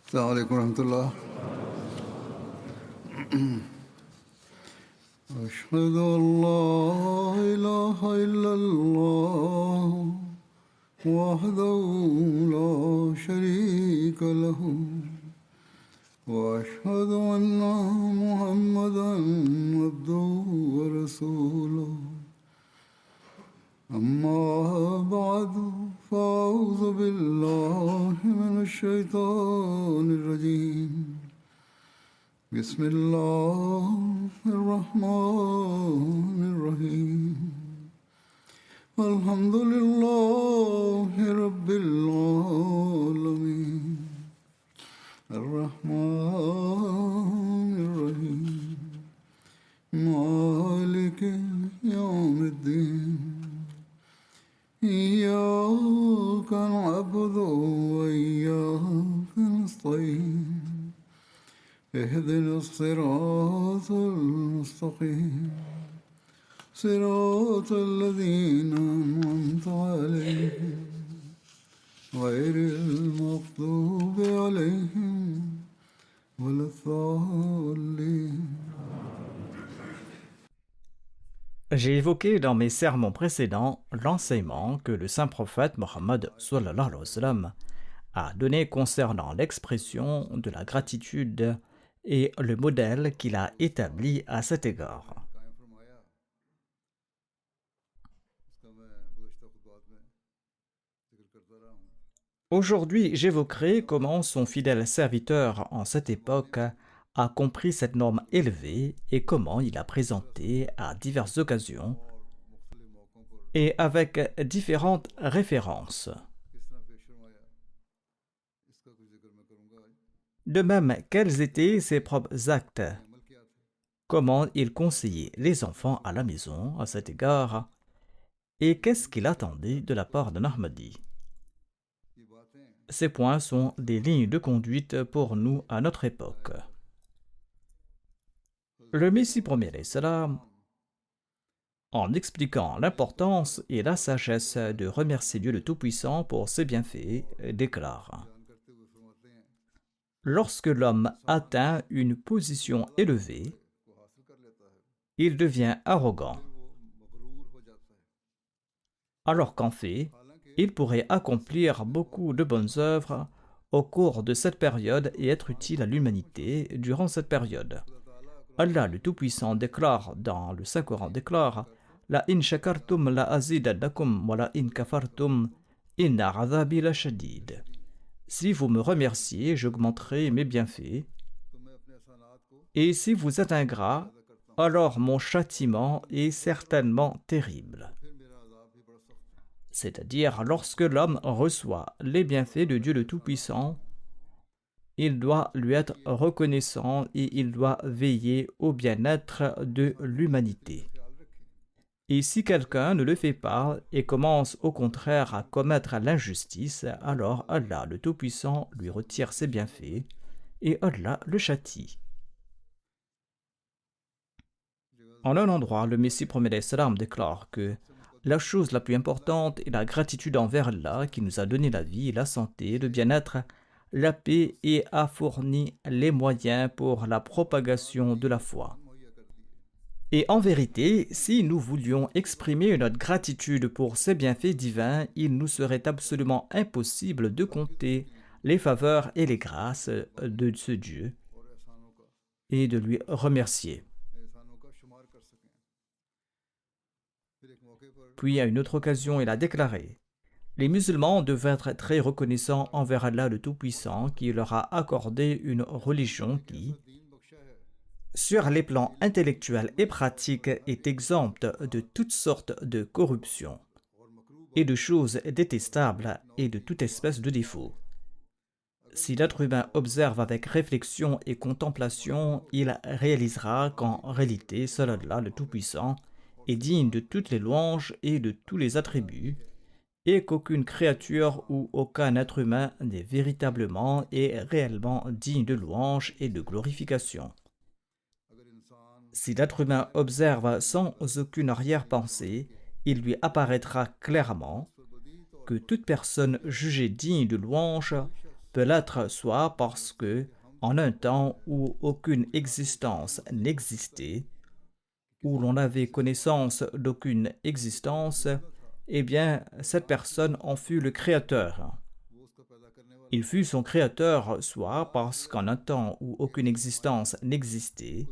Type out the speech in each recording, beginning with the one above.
السلام عليكم ورحمة الله. أشهد أن لا إله إلا الله وحده لا شريك له وأشهد أن محمدا عبده ورسوله. أما بعد فأعوذ بالله من الشيطان الرجيم. بسم الله الرحمن الرحيم. الحمد لله رب العالمين الرحمن الرحيم مالك يوم الدين. إياك نعبد وإياك نستعين. اهدنا الصراط المستقيم صراط الذين أنعمت عليهم غير المغضوب عليهم ولا الضالين. J'ai évoqué dans mes sermons précédents l'enseignement que le saint prophète Mohammed sallallahu alayhi wa sallam a donné concernant l'expression de la gratitude et le modèle qu'il a établi à cet égard. Aujourd'hui, j'évoquerai comment son fidèle serviteur en cette époque a compris cette norme élevée et comment il a présenté à diverses occasions et avec différentes références. De même, quels étaient ses propres actes? Comment il conseillait les enfants à la maison à cet égard? Et qu'est-ce qu'il attendait de la part d'un Ahmadi? Ces points sont des lignes de conduite pour nous à notre époque. Le Messie premier salam, en expliquant l'importance et la sagesse de remercier Dieu le Tout-Puissant pour ses bienfaits, déclare: lorsque l'homme atteint une position élevée, il devient arrogant, alors qu'en fait, il pourrait accomplir beaucoup de bonnes œuvres au cours de cette période et être utile à l'humanité durant cette période. Allah le Tout-Puissant déclare dans le Saint-Coran, déclare: La in shakartum la azidannakum wa la in kafartum inna adhabi la shadid. Si vous me remerciez, j'augmenterai mes bienfaits. Et si vous êtes ingrat, alors mon châtiment est certainement terrible. C'est-à-dire, lorsque l'homme reçoit les bienfaits de Dieu le Tout-Puissant, il doit lui être reconnaissant et il doit veiller au bien-être de l'humanité. Et si quelqu'un ne le fait pas et commence au contraire à commettre l'injustice, alors Allah le Tout-Puissant lui retire ses bienfaits et Allah le châtie. En un endroit, le Messie promet salam déclare que la chose la plus importante est la gratitude envers Allah qui nous a donné la vie, la santé, le bien-être, la paix et a fourni les moyens pour la propagation de la foi. Et en vérité, si nous voulions exprimer notre gratitude pour ces bienfaits divins, il nous serait absolument impossible de compter les faveurs et les grâces de ce Dieu et de lui remercier. Puis à une autre occasion, il a déclaré: les musulmans devaient être très reconnaissants envers Allah le Tout-Puissant qui leur a accordé une religion qui, sur les plans intellectuels et pratiques, est exempte de toutes sortes de corruption et de choses détestables et de toute espèce de défaut. Si l'être humain observe avec réflexion et contemplation, il réalisera qu'en réalité, seul Allah le Tout-Puissant est digne de toutes les louanges et de tous les attributs, et qu'aucune créature ou aucun être humain n'est véritablement et réellement digne de louange et de glorification. Si l'être humain observe sans aucune arrière-pensée, il lui apparaîtra clairement que toute personne jugée digne de louange peut l'être soit parce que, en un temps où aucune existence n'existait, où l'on n'avait connaissance d'aucune existence, eh bien, cette personne en fut le créateur. Il fut son créateur soit parce qu'en un temps où aucune existence n'existait,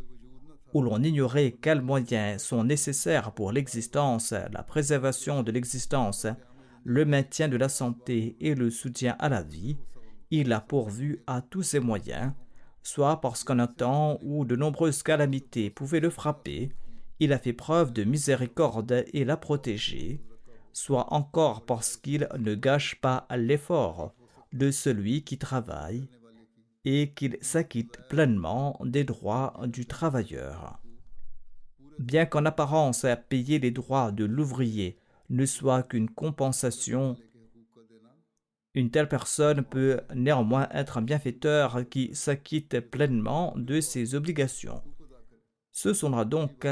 où l'on ignorait quels moyens sont nécessaires pour l'existence, la préservation de l'existence, le maintien de la santé et le soutien à la vie, il a pourvu à tous ces moyens, soit parce qu'en un temps où de nombreuses calamités pouvaient le frapper, il a fait preuve de miséricorde et l'a protégé, soit encore parce qu'il ne gâche pas l'effort de celui qui travaille et qu'il s'acquitte pleinement des droits du travailleur. Bien qu'en apparence payer les droits de l'ouvrier ne soit qu'une compensation, une telle personne peut néanmoins être un bienfaiteur qui s'acquitte pleinement de ses obligations. Ce sont donc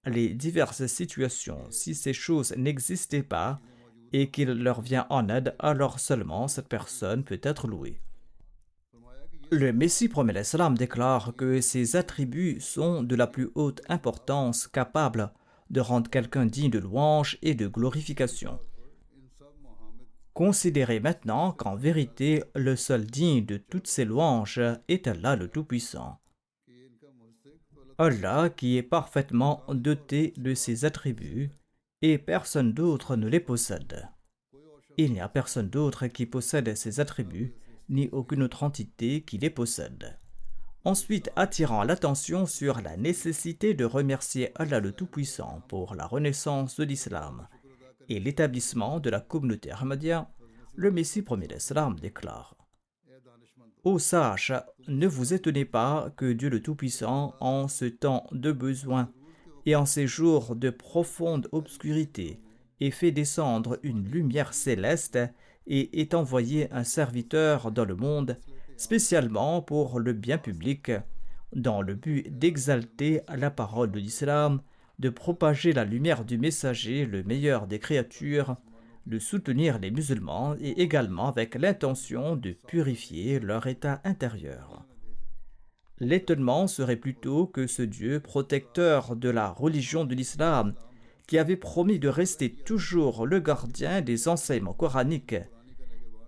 les diverses situations. Si ces choses n'existaient pas et qu'il leur vient en aide, alors seulement cette personne peut être louée. Le Messie promet l'Islam déclare que ces attributs sont de la plus haute importance, capables de rendre quelqu'un digne de louange et de glorification. Considérez maintenant qu'en vérité, le seul digne de toutes ces louanges est Allah le Tout-Puissant. Allah qui est parfaitement doté de ces attributs et personne d'autre ne les possède. Il n'y a personne d'autre qui possède ces attributs, ni aucune autre entité qui les possède. Ensuite, attirant l'attention sur la nécessité de remercier Allah le Tout-Puissant pour la renaissance de l'islam et l'établissement de la communauté ahmadiyya, le Messie premier d'Islam déclare: Ô sages, ne vous étonnez pas que Dieu le Tout-Puissant, en ce temps de besoin et en ces jours de profonde obscurité, ait fait descendre une lumière céleste et ait envoyé un serviteur dans le monde, spécialement pour le bien public, dans le but d'exalter la parole de l'islam, de propager la lumière du messager, le meilleur des créatures, de soutenir les musulmans et également avec l'intention de purifier leur état intérieur. L'étonnement serait plutôt que ce Dieu protecteur de la religion de l'islam, qui avait promis de rester toujours le gardien des enseignements coraniques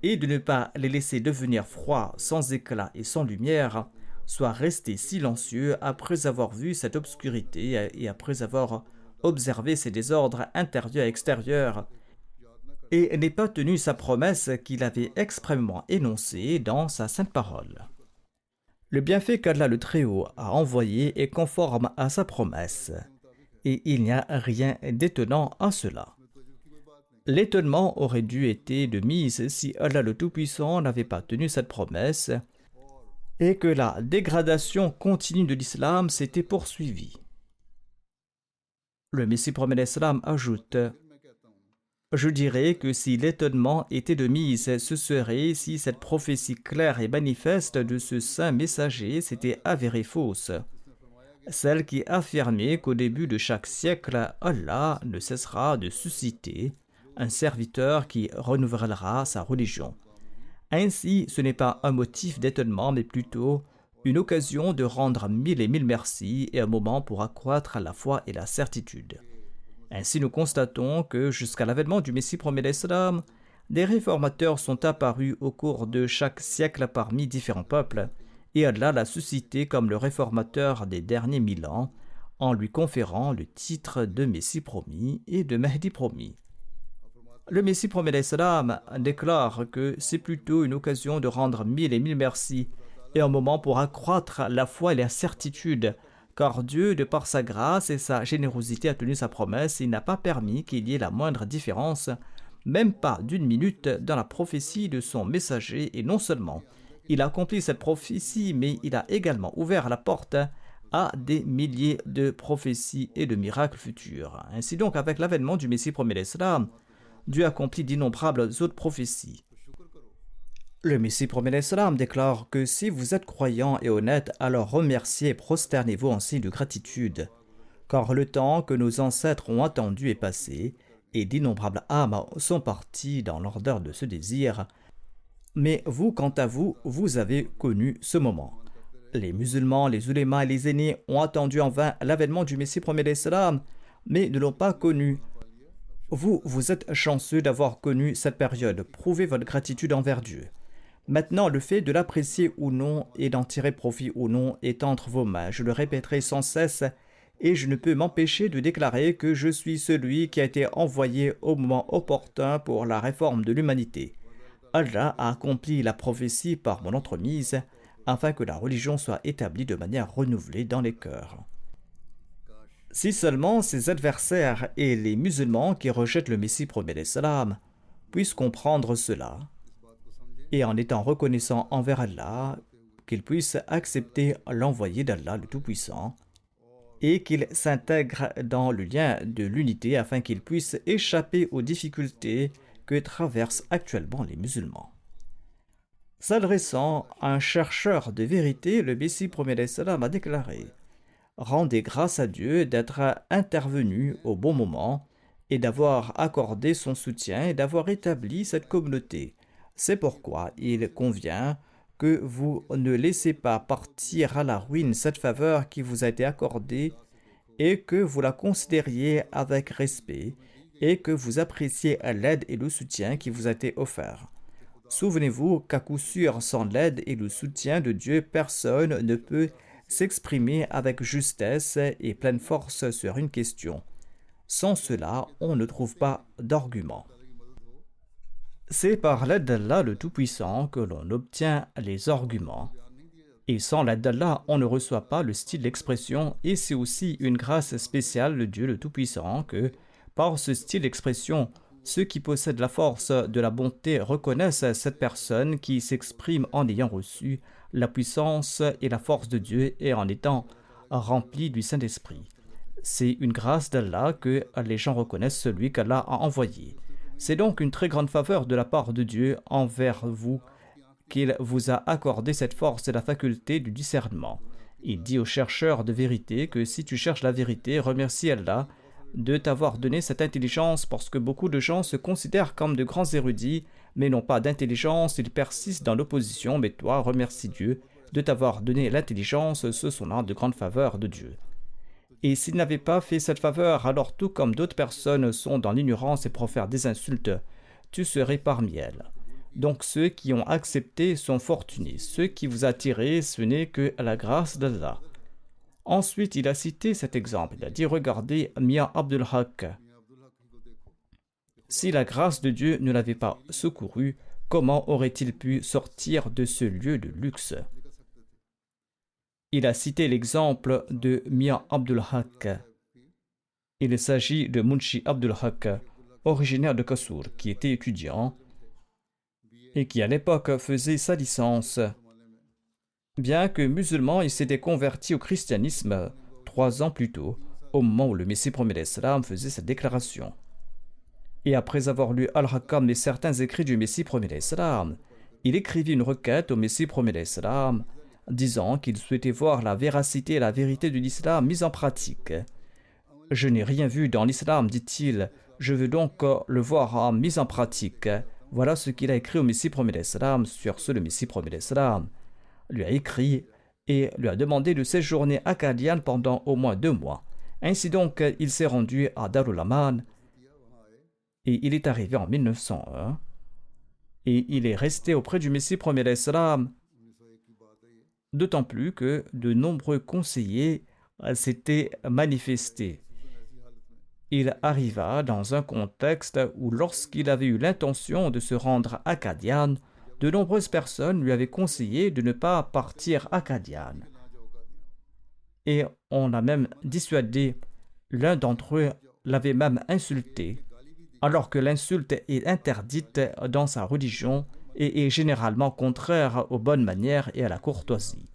et de ne pas les laisser devenir froids, sans éclat et sans lumière, soit resté silencieux après avoir vu cette obscurité et après avoir observé ces désordres intérieurs et extérieurs, et n'ait pas tenu sa promesse qu'il avait exprès énoncée dans sa sainte parole. Le bienfait qu'Allah le Très-Haut a envoyé est conforme à sa promesse, et il n'y a rien d'étonnant à cela. L'étonnement aurait dû être de mise si Allah le Tout-Puissant n'avait pas tenu cette promesse et que la dégradation continue de l'islam s'était poursuivie. Le Messie promet l'Islam ajoute: Je dirais que si l'étonnement était de mise, ce serait si cette prophétie claire et manifeste de ce saint messager s'était avérée fausse. Celle qui affirmait qu'au début de chaque siècle, Allah ne cessera de susciter un serviteur qui renouvellera sa religion. Ainsi, ce n'est pas un motif d'étonnement, mais plutôt une occasion de rendre mille et mille merci et un moment pour accroître la foi et la certitude. Ainsi, nous constatons que jusqu'à l'avènement du Messie premier d'Islam, des réformateurs sont apparus au cours de chaque siècle parmi différents peuples, et Allah l'a suscité comme le réformateur des derniers 1000 ans, en lui conférant le titre de Messie promis et de Mahdi promis. Le Messie promet l'Islam déclare que c'est plutôt une occasion de rendre mille et mille merci et un moment pour accroître la foi et la certitude, car Dieu, de par sa grâce et sa générosité, a tenu sa promesse et il n'a pas permis qu'il y ait la moindre différence, même pas d'une minute, dans la prophétie de son messager, et non seulement il a accompli cette prophétie, mais il a également ouvert la porte à des milliers de prophéties et de miracles futurs. Ainsi donc, avec l'avènement du Messie premier l'Islam, Dieu accomplit d'innombrables autres prophéties. Le Messie premier l'Islam déclare que si vous êtes croyants et honnêtes, alors remerciez et prosternez-vous en signe de gratitude, car le temps que nos ancêtres ont attendu est passé, et d'innombrables âmes sont parties dans l'ordre de ce désir, Mais vous, quant à vous, vous avez connu ce moment. Les musulmans, les ulémas et les aînés ont attendu en vain l'avènement du Messie premier l'Islam, mais ne l'ont pas connu. Vous, vous êtes chanceux d'avoir connu cette période. Prouvez votre gratitude envers Dieu. Maintenant, le fait de l'apprécier ou non et d'en tirer profit ou non est entre vos mains. Je le répéterai sans cesse et je ne peux m'empêcher de déclarer que je suis celui qui a été envoyé au moment opportun pour la réforme de l'humanité. Allah a accompli la prophétie par mon entremise afin que la religion soit établie de manière renouvelée dans les cœurs. Si seulement ses adversaires et les musulmans qui rejettent le Messie premier l'Islam puissent comprendre cela, et en étant reconnaissants envers Allah, qu'ils puissent accepter l'envoyé d'Allah le Tout-Puissant, et qu'ils s'intègrent dans le lien de l'unité afin qu'ils puissent échapper aux difficultés que traversent actuellement les musulmans. S'adressant à un chercheur de vérité, le Messie premier l'Islam a déclaré « Rendez grâce à Dieu d'être intervenu au bon moment et d'avoir accordé son soutien et d'avoir établi cette communauté. C'est pourquoi il convient que vous ne laissez pas partir à la ruine cette faveur qui vous a été accordée et que vous la considériez avec respect et que vous appréciez l'aide et le soutien qui vous a été offert. Souvenez-vous qu'à coup sûr, sans l'aide et le soutien de Dieu, personne ne peut s'exprimer avec justesse et pleine force sur une question. Sans cela, on ne trouve pas d'argument. C'est par l'aide d'Allah le Tout-Puissant que l'on obtient les arguments. Et sans l'aide d'Allah, on ne reçoit pas le style d'expression et c'est aussi une grâce spéciale de Dieu le Tout-Puissant que, par ce style d'expression, ceux qui possèdent la force de la bonté reconnaissent cette personne qui s'exprime en ayant reçu la puissance et la force de Dieu et en étant rempli du Saint-Esprit. C'est une grâce d'Allah que les gens reconnaissent celui qu'Allah a envoyé. C'est donc une très grande faveur de la part de Dieu envers vous qu'il vous a accordé cette force et la faculté du discernement. Il dit aux chercheurs de vérité que si tu cherches la vérité, remercie Allah de t'avoir donné cette intelligence parce que beaucoup de gens se considèrent comme de grands érudits mais n'ont pas d'intelligence, ils persistent dans l'opposition, mais toi, remercie Dieu de t'avoir donné l'intelligence, ce sont là de grandes faveurs de Dieu. Et s'il n'avait pas fait cette faveur, alors tout comme d'autres personnes sont dans l'ignorance et profèrent des insultes, tu serais parmi elles. Donc ceux qui ont accepté sont fortunés. Ceux qui vous attirent, ce n'est que la grâce d'Allah. Ensuite, il a cité cet exemple. Il a dit, regardez Mia Abdul Haq. Si la grâce de Dieu ne l'avait pas secouru, comment aurait-il pu sortir de ce lieu de luxe? Il a cité l'exemple de Mia Abdul Haq. Il s'agit de Munshi Abdul Haq, originaire de Kassour, qui était étudiant et qui à l'époque faisait sa licence. Bien que musulman, il s'était converti au christianisme 3 ans plus tôt, au moment où le Messie premier l'Islam faisait sa déclaration. Et après avoir lu Al-Hakam et certains écrits du Messie premier l'Islam, il écrivit une requête au Messie premier l'Islam, disant qu'il souhaitait voir la véracité et la vérité de l'islam mise en pratique. « Je n'ai rien vu dans l'islam, dit-il, je veux donc le voir mis en pratique. » Voilà ce qu'il a écrit au Messie premier l'Islam. Sur ce, le Messie premier l'Islam lui a écrit et lui a demandé de séjourner à Qadian pendant au moins 2 mois. Ainsi donc, il s'est rendu à Darul Aman et il est arrivé en 1901 et il est resté auprès du Messie premier l'Islam, d'autant plus que de nombreux conseillers s'étaient manifestés. Il arriva dans un contexte où lorsqu'il avait eu l'intention de se rendre à Qadian, de nombreuses personnes lui avaient conseillé de ne pas partir à Qadian. Et on a même dissuadé, l'un d'entre eux l'avait même insulté, alors que l'insulte est interdite dans sa religion et est généralement contraire aux bonnes manières et à la courtoisie.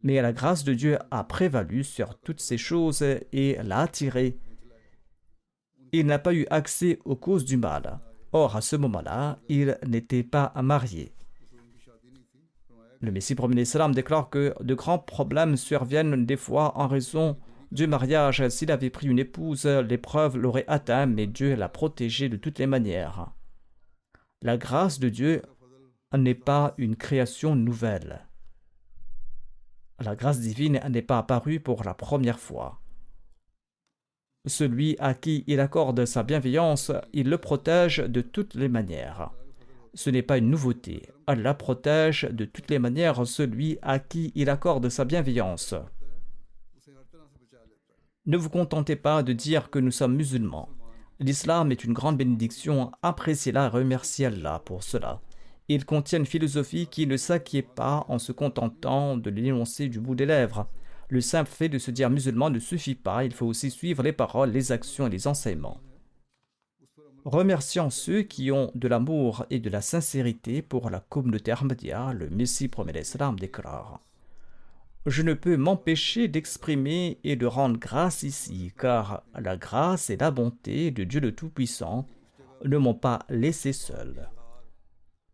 Mais la grâce de Dieu a prévalu sur toutes ces choses et l'a attiré. Il n'a pas eu accès aux causes du mal. Or, à ce moment-là, il n'était pas marié. Le Messie premier l'Islam déclare que de grands problèmes surviennent des fois en raison du mariage. S'il avait pris une épouse, l'épreuve l'aurait atteint, mais Dieu l'a protégé de toutes les manières. La grâce de Dieu n'est pas une création nouvelle. La grâce divine n'est pas apparue pour la première fois. Celui à qui il accorde sa bienveillance, il le protège de toutes les manières. Ce n'est pas une nouveauté. Allah protège de toutes les manières celui à qui il accorde sa bienveillance. Ne vous contentez pas de dire que nous sommes musulmans. L'islam est une grande bénédiction, appréciez-la et remerciez Allah pour cela. Il contient une philosophie qui ne s'acquiert pas en se contentant de l'énoncer du bout des lèvres. Le simple fait de se dire musulman ne suffit pas, il faut aussi suivre les paroles, les actions et les enseignements. Remerciant ceux qui ont de l'amour et de la sincérité pour la communauté Ahmadiyya, le Messie promet l'Islam déclare: je ne peux m'empêcher d'exprimer et de rendre grâce ici, car la grâce et la bonté de Dieu le Tout-Puissant ne m'ont pas laissé seul.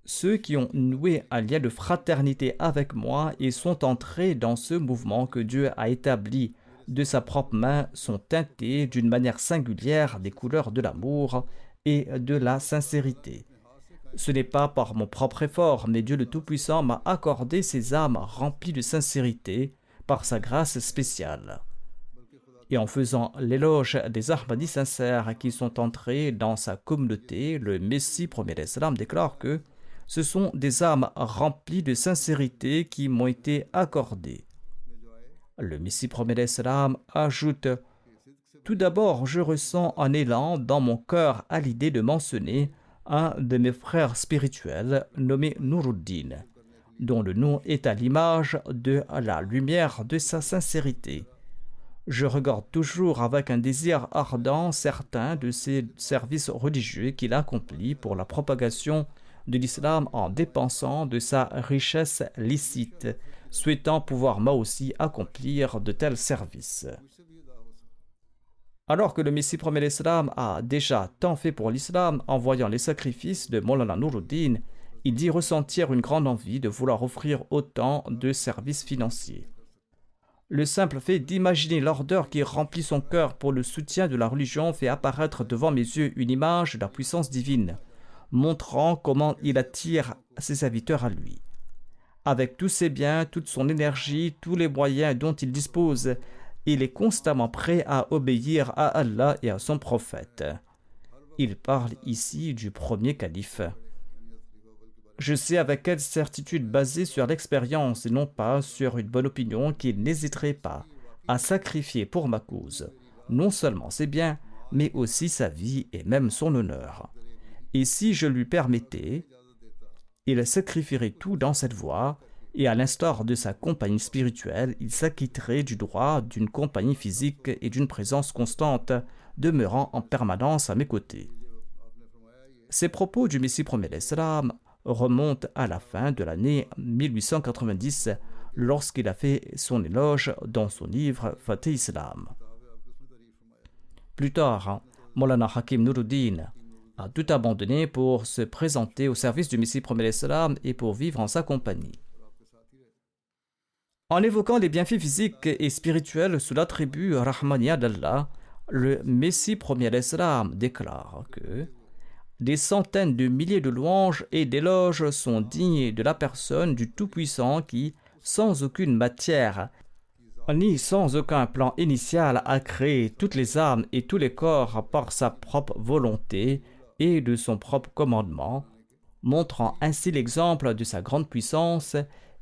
Ceux qui ont noué un lien de fraternité avec moi et sont entrés dans ce mouvement que Dieu a établi de sa propre main sont teintés d'une manière singulière des couleurs de l'amour et de la sincérité. Ce n'est pas par mon propre effort, mais Dieu le Tout-Puissant m'a accordé ces âmes remplies de sincérité par sa grâce spéciale. Et en faisant l'éloge des Ahmadis sincères qui sont entrés dans sa communauté, le Messie premier l'Islam déclare que ce sont des âmes remplies de sincérité qui m'ont été accordées. Le Messie premier l'Islam ajoute: tout d'abord, je ressens un élan dans mon cœur à l'idée de mentionner un de mes frères spirituels nommé Nuruddin, dont le nom est à l'image de la lumière de sa sincérité. Je regarde toujours avec un désir ardent certains de ces services religieux qu'il accomplit pour la propagation de l'islam en dépensant de sa richesse licite, souhaitant pouvoir moi aussi accomplir de tels services. Alors que le Messie premier l'Islam a déjà tant fait pour l'islam en voyant les sacrifices de Maulana Nuruddin, il dit ressentir une grande envie de vouloir offrir autant de services financiers. Le simple fait d'imaginer l'ardeur qui remplit son cœur pour le soutien de la religion fait apparaître devant mes yeux une image de la puissance divine, montrant comment il attire ses serviteurs à lui. Avec tous ses biens, toute son énergie, tous les moyens dont il dispose, il est constamment prêt à obéir à Allah et à son prophète. Il parle ici du premier calife. Je sais avec quelle certitude basée sur l'expérience et non pas sur une bonne opinion qu'il n'hésiterait pas à sacrifier pour ma cause non seulement ses biens, mais aussi sa vie et même son honneur. Et si je lui permettais, il sacrifierait tout dans cette voie, et à l'instar de sa compagnie spirituelle, il s'acquitterait du droit d'une compagnie physique et d'une présence constante, demeurant en permanence à mes côtés. Ces propos du Messie premier l'Islam remontent à la fin de l'année 1890, lorsqu'il a fait son éloge dans son livre Fatih Islam. Plus tard, Maulana Hakim Nuruddin a tout abandonné pour se présenter au service du Messie premier l'Islam et pour vivre en sa compagnie. En évoquant les bienfaits physiques et spirituels sous l'attribut Rahmaniya d'Allah, le Messie premier l'Islam déclare que des centaines de milliers de louanges et d'éloges sont dignes de la personne du Tout-Puissant qui, sans aucune matière, ni sans aucun plan initial, a créé toutes les âmes et tous les corps par sa propre volonté et de son propre commandement, montrant ainsi l'exemple de sa grande puissance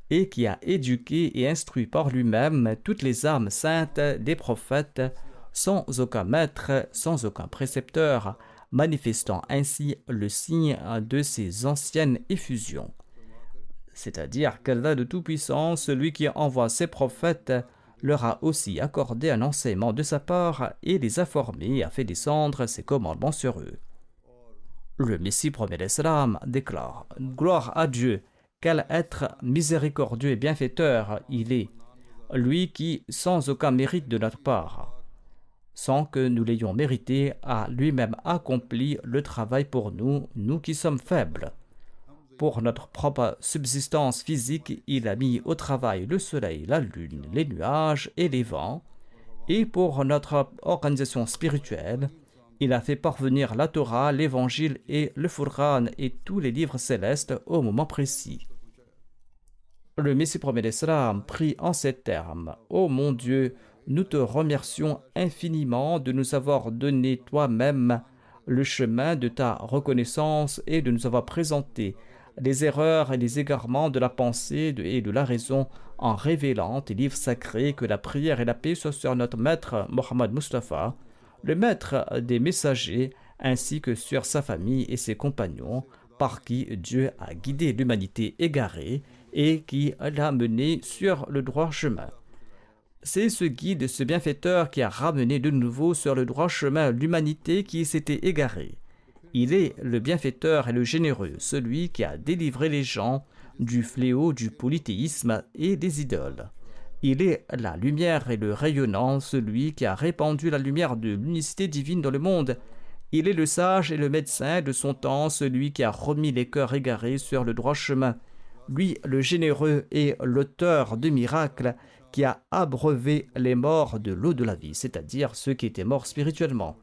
et qui a éduqué et instruit par lui-même toutes les âmes saintes des prophètes, sans aucun maître, sans aucun précepteur, manifestant ainsi le signe de ses anciennes effusions. C'est-à-dire qu'Allah de Tout-Puissant, celui qui envoie ses prophètes, leur a aussi accordé un enseignement de sa part et les a formés et a fait descendre ses commandements sur eux. Le Messie premier l'Islam déclare « Gloire à Dieu ! Quel être miséricordieux et bienfaiteur il est, lui qui, sans aucun mérite de notre part, sans que nous l'ayons mérité, a lui-même accompli le travail pour nous, nous qui sommes faibles. Pour notre propre subsistance physique, il a mis au travail le soleil, la lune, les nuages et les vents, et pour notre organisation spirituelle, Il a fait parvenir la Torah, l'Évangile et le Furqan et tous les livres célestes au moment précis. Le Messie promet l'Islam prie en ces termes: Ô mon Dieu, nous te remercions infiniment de nous avoir donné toi-même le chemin de ta reconnaissance et de nous avoir présenté les erreurs et les égarements de la pensée et de la raison en révélant tes livres sacrés. Que la prière et la paix soient sur notre maître Mohammed Mustafa, le maître des messagers, ainsi que sur sa famille et ses compagnons, par qui Dieu a guidé l'humanité égarée et qui l'a mené sur le droit chemin. C'est ce guide, ce bienfaiteur qui a ramené de nouveau sur le droit chemin l'humanité qui s'était égarée. Il est le bienfaiteur et le généreux, celui qui a délivré les gens du fléau du polythéisme et des idoles. Il est la lumière et le rayonnant, celui qui a répandu la lumière de l'unicité divine dans le monde. Il est le sage et le médecin de son temps, celui qui a remis les cœurs égarés sur le droit chemin. Lui, le généreux et l'auteur de miracles, qui a abreuvé les morts de l'eau de la vie, c'est-à-dire ceux qui étaient morts spirituellement.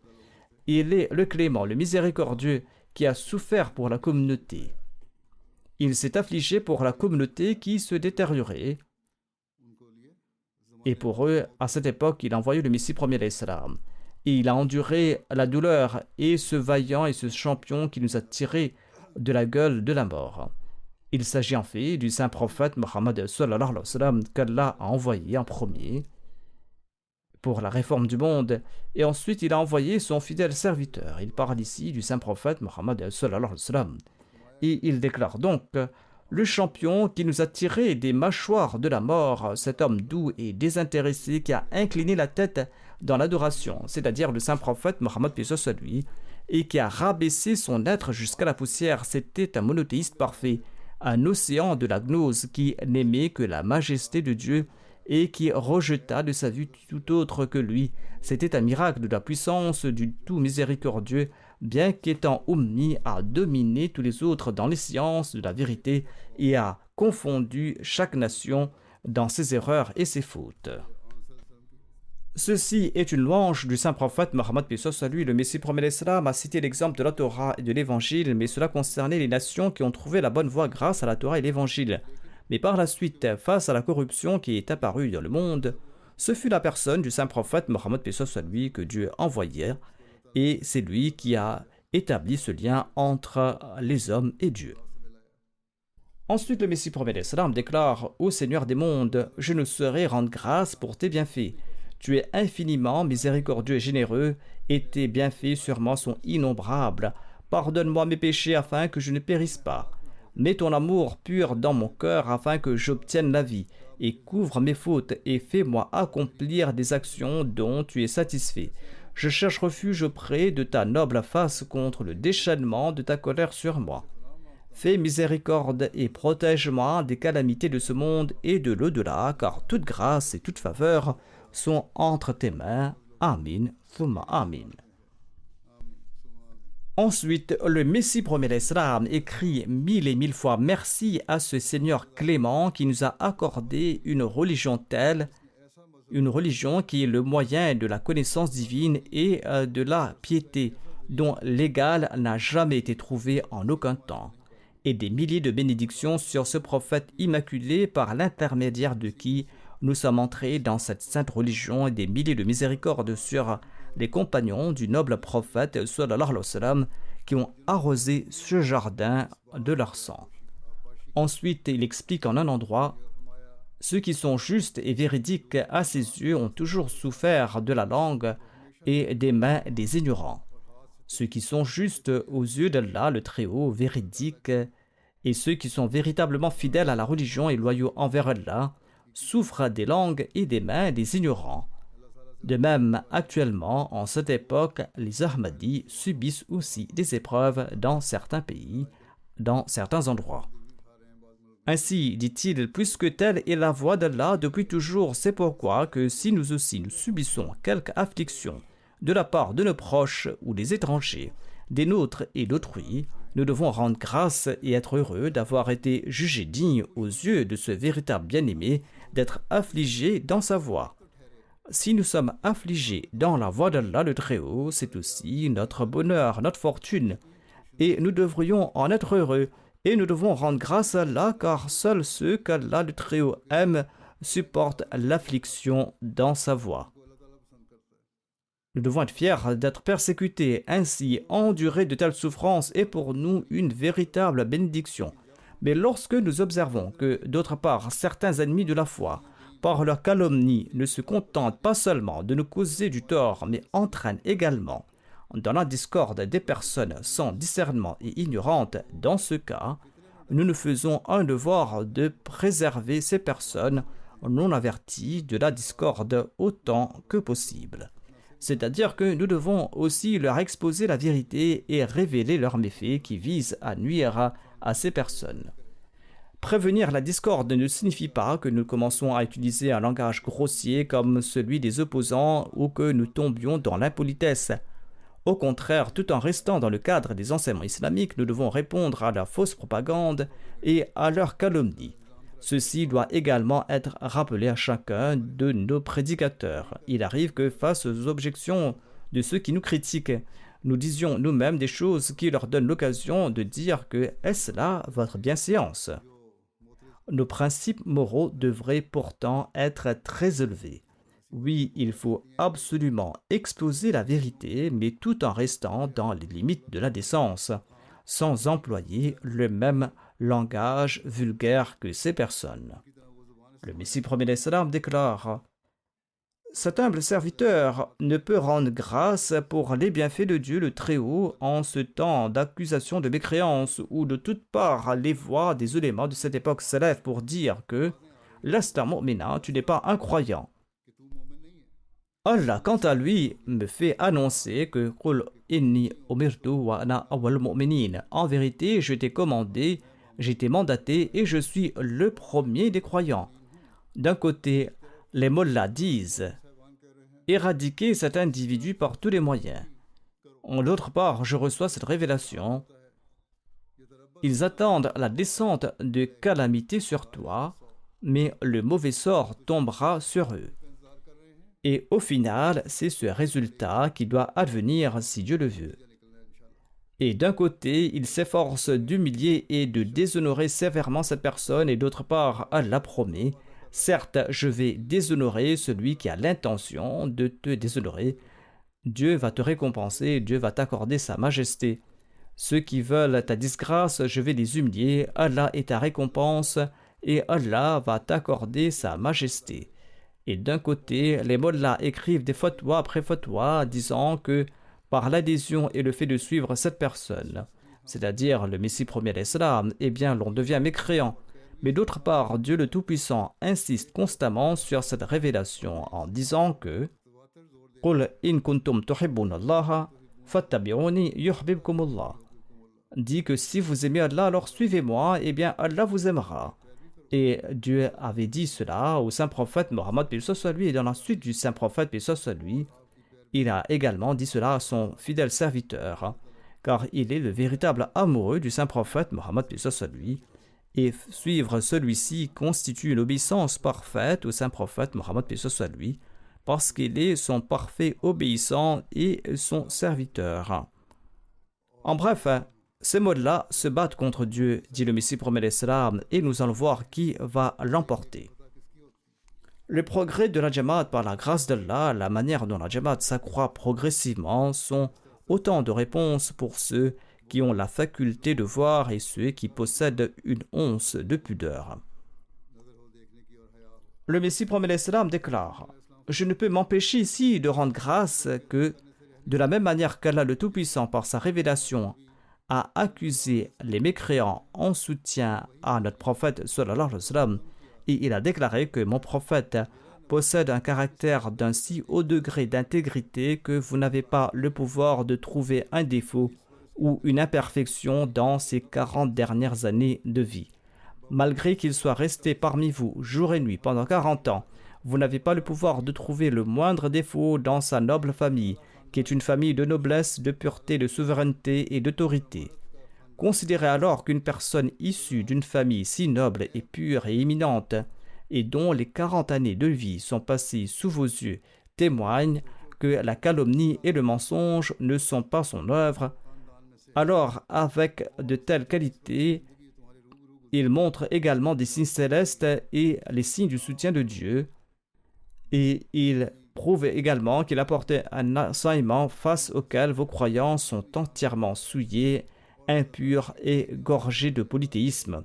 Il est le clément, le miséricordieux, qui a souffert pour la communauté. Il s'est affligé pour la communauté qui se détériorait. Et pour eux, à cette époque, il a envoyé le Messie premier l'Islam. Et il a enduré la douleur et ce vaillant et ce champion qui nous a tirés de la gueule de la mort. Il s'agit en fait du saint prophète Mohammed sallallahu alayhi wa sallam qu'Allah a envoyé en premier pour la réforme du monde, et ensuite il a envoyé son fidèle serviteur. Il parle ici du saint prophète Mohammed sallallahu alayhi wa sallam. Et il déclare donc: le champion qui nous a tirés des mâchoires de la mort, cet homme doux et désintéressé qui a incliné la tête dans l'adoration, c'est-à-dire le saint prophète Mohammed paix soit sur lui, et qui a rabaissé son être jusqu'à la poussière. C'était un monothéiste parfait, un océan de la gnose qui n'aimait que la majesté de Dieu et qui rejeta de sa vue tout autre que lui. C'était un miracle de la puissance du tout miséricordieux, bien qu'étant omni, a dominé tous les autres dans les sciences de la vérité et a confondu chaque nation dans ses erreurs et ses fautes. Ceci est une louange du saint prophète Mohammed paix soit sur lui. Le Messie promet l'Islam a cité l'exemple de la Torah et de l'Évangile, mais cela concernait les nations qui ont trouvé la bonne voie grâce à la Torah et l'Évangile. Mais par la suite, face à la corruption qui est apparue dans le monde, ce fut la personne du saint prophète Mohammed paix soit sur lui que Dieu envoyait, et c'est lui qui a établi ce lien entre les hommes et Dieu. Ensuite, le Messie promet l'Islam déclare: Ô Seigneur des mondes, je ne saurais rendre grâce pour tes bienfaits. Tu es infiniment miséricordieux et généreux, et tes bienfaits sûrement sont innombrables. Pardonne-moi mes péchés afin que je ne périsse pas. Mets ton amour pur dans mon cœur afin que j'obtienne la vie, et couvre mes fautes et fais-moi accomplir des actions dont tu es satisfait. Je cherche refuge auprès de ta noble face contre le déchaînement de ta colère sur moi. Fais miséricorde et protège-moi des calamités de ce monde et de l'au-delà, car toute grâce et toute faveur sont entre tes mains. Amin, thumma amin. Ensuite, le Messie promet l'Islam écrit 1000 et 1000 fois merci à ce Seigneur clément qui nous a accordé une religion telle, une religion qui est le moyen de la connaissance divine et de la piété, dont l'égal n'a jamais été trouvé en aucun temps, et des milliers de bénédictions sur ce prophète immaculé par l'intermédiaire de qui nous sommes entrés dans cette sainte religion, et des milliers de miséricordes sur les compagnons du noble prophète sallallahu alayhi wa sallam qui ont arrosé ce jardin de leur sang. Ensuite, il explique en un endroit: ceux qui sont justes et véridiques à ses yeux ont toujours souffert de la langue et des mains des ignorants. Ceux qui sont justes aux yeux d'Allah, le Très-Haut, véridiques, et ceux qui sont véritablement fidèles à la religion et loyaux envers Allah, souffrent des langues et des mains des ignorants. De même, actuellement, en cette époque, les Ahmadis subissent aussi des épreuves dans certains pays, dans certains endroits. Ainsi, dit-il, puisque telle est la voie d'Allah depuis toujours, c'est pourquoi que si nous aussi nous subissons quelque affliction de la part de nos proches ou des étrangers, des nôtres et d'autrui, nous devons rendre grâce et être heureux d'avoir été jugés dignes aux yeux de ce véritable bien-aimé d'être affligés dans sa voie. Si nous sommes affligés dans la voie d'Allah le Très-Haut, c'est aussi notre bonheur, notre fortune. Et nous devrions en être heureux. Et nous devons rendre grâce à Allah, car seuls ceux qu'Allah le Très-Haut aime supportent l'affliction dans sa voie. Nous devons être fiers d'être persécutés. Ainsi, endurer de telles souffrances est pour nous une véritable bénédiction. Mais lorsque nous observons que, d'autre part, certains ennemis de la foi, par leur calomnie, ne se contentent pas seulement de nous causer du tort, mais entraînent également dans la discorde des personnes sans discernement et ignorantes, dans ce cas, nous nous faisons un devoir de préserver ces personnes non averties de la discorde autant que possible. C'est-à-dire que nous devons aussi leur exposer la vérité et révéler leurs méfaits qui visent à nuire à ces personnes. Prévenir la discorde ne signifie pas que nous commençons à utiliser un langage grossier comme celui des opposants ou que nous tombions dans l'impolitesse. Au contraire, tout en restant dans le cadre des enseignements islamiques, nous devons répondre à leur fausse propagande et à leur calomnie. Ceci doit également être rappelé à chacun de nos prédicateurs. Il arrive que face aux objections de ceux qui nous critiquent, nous disions nous-mêmes des choses qui leur donnent l'occasion de dire que « est-ce là votre bienséance ?» Nos principes moraux devraient pourtant être très élevés. Oui, il faut absolument exposer la vérité, mais tout en restant dans les limites de la décence, sans employer le même langage vulgaire que ces personnes. Le Messie premier salam déclare « Cet humble serviteur ne peut rendre grâce pour les bienfaits de Dieu le Très-Haut en ce temps d'accusation de mécréance où de toutes parts les voix des ulémas de cette époque s'élèvent pour dire que « Lasta mu'mina, tu n'es pas un croyant ». Allah, quant à lui, me fait annoncer que « Qul inni umirtu wa ana awwal mu'minin » En vérité, je t'ai commandé, j'ai été mandaté et je suis le premier des croyants. D'un côté, les mollahs disent « Éradiquer cet individu par tous les moyens ». D'autre part, je reçois cette révélation. Ils attendent la descente de calamité sur toi, mais le mauvais sort tombera sur eux. Et au final, c'est ce résultat qui doit advenir si Dieu le veut. Et d'un côté, il s'efforce d'humilier et de déshonorer sévèrement cette personne, et d'autre part, Allah promet, certes, je vais déshonorer celui qui a l'intention de te déshonorer. Dieu va te récompenser, Dieu va t'accorder sa majesté. Ceux qui veulent ta disgrâce, je vais les humilier, Allah est ta récompense, et Allah va t'accorder sa majesté. Et d'un côté, les mollahs écrivent des fatwas après fatwas disant que par l'adhésion et le fait de suivre cette personne, c'est-à-dire le Messie premier l'Islam, eh bien l'on devient mécréant. Mais d'autre part, Dieu le Tout-Puissant insiste constamment sur cette révélation en disant que « Qul in kuntum tuhibbuna Allah, fattabi'uni yuhbibkumullah » dit que si vous aimez Allah, alors suivez-moi, eh bien Allah vous aimera. Et Dieu avait dit cela au saint prophète Mohammed paix soit lui, et dans la suite du saint prophète paix soit lui, il a également dit cela à son fidèle serviteur, car il est le véritable amoureux du saint prophète Mohammed paix soit lui, et suivre celui-ci constitue une obéissance parfaite au saint prophète Mohammed paix soit lui, parce qu'il est son parfait obéissant et son serviteur. En bref, ces mots-là se battent contre Dieu, dit le Messie premier l'Islam, et nous allons voir qui va l'emporter. Le progrès de la Jamaat par la grâce d'Allah, la manière dont la Jamaat s'accroît progressivement sont autant de réponses pour ceux qui ont la faculté de voir et ceux qui possèdent une once de pudeur. Le Messie premier l'Islam déclare « Je ne peux m'empêcher ici de rendre grâce que, de la même manière qu'Allah le Tout-Puissant par sa révélation a accusé les mécréants en soutien à notre prophète sallallahu alayhi wa sallam, et il a déclaré que mon prophète possède un caractère d'un si haut degré d'intégrité que vous n'avez pas le pouvoir de trouver un défaut ou une imperfection dans ces 40 dernières années de vie. Malgré qu'il soit resté parmi vous jour et nuit pendant 40 ans, vous n'avez pas le pouvoir de trouver le moindre défaut dans sa noble famille, qui est une famille de noblesse, de pureté, de souveraineté et d'autorité. Considérez alors qu'une personne issue d'une famille si noble et pure et éminente et dont les 40 années de vie sont passées sous vos yeux témoignent que la calomnie et le mensonge ne sont pas son œuvre, alors avec de telles qualités, il montre également des signes célestes et les signes du soutien de Dieu, et il prouve également qu'il apportait un enseignement face auquel vos croyances sont entièrement souillées, impures et gorgées de polythéisme.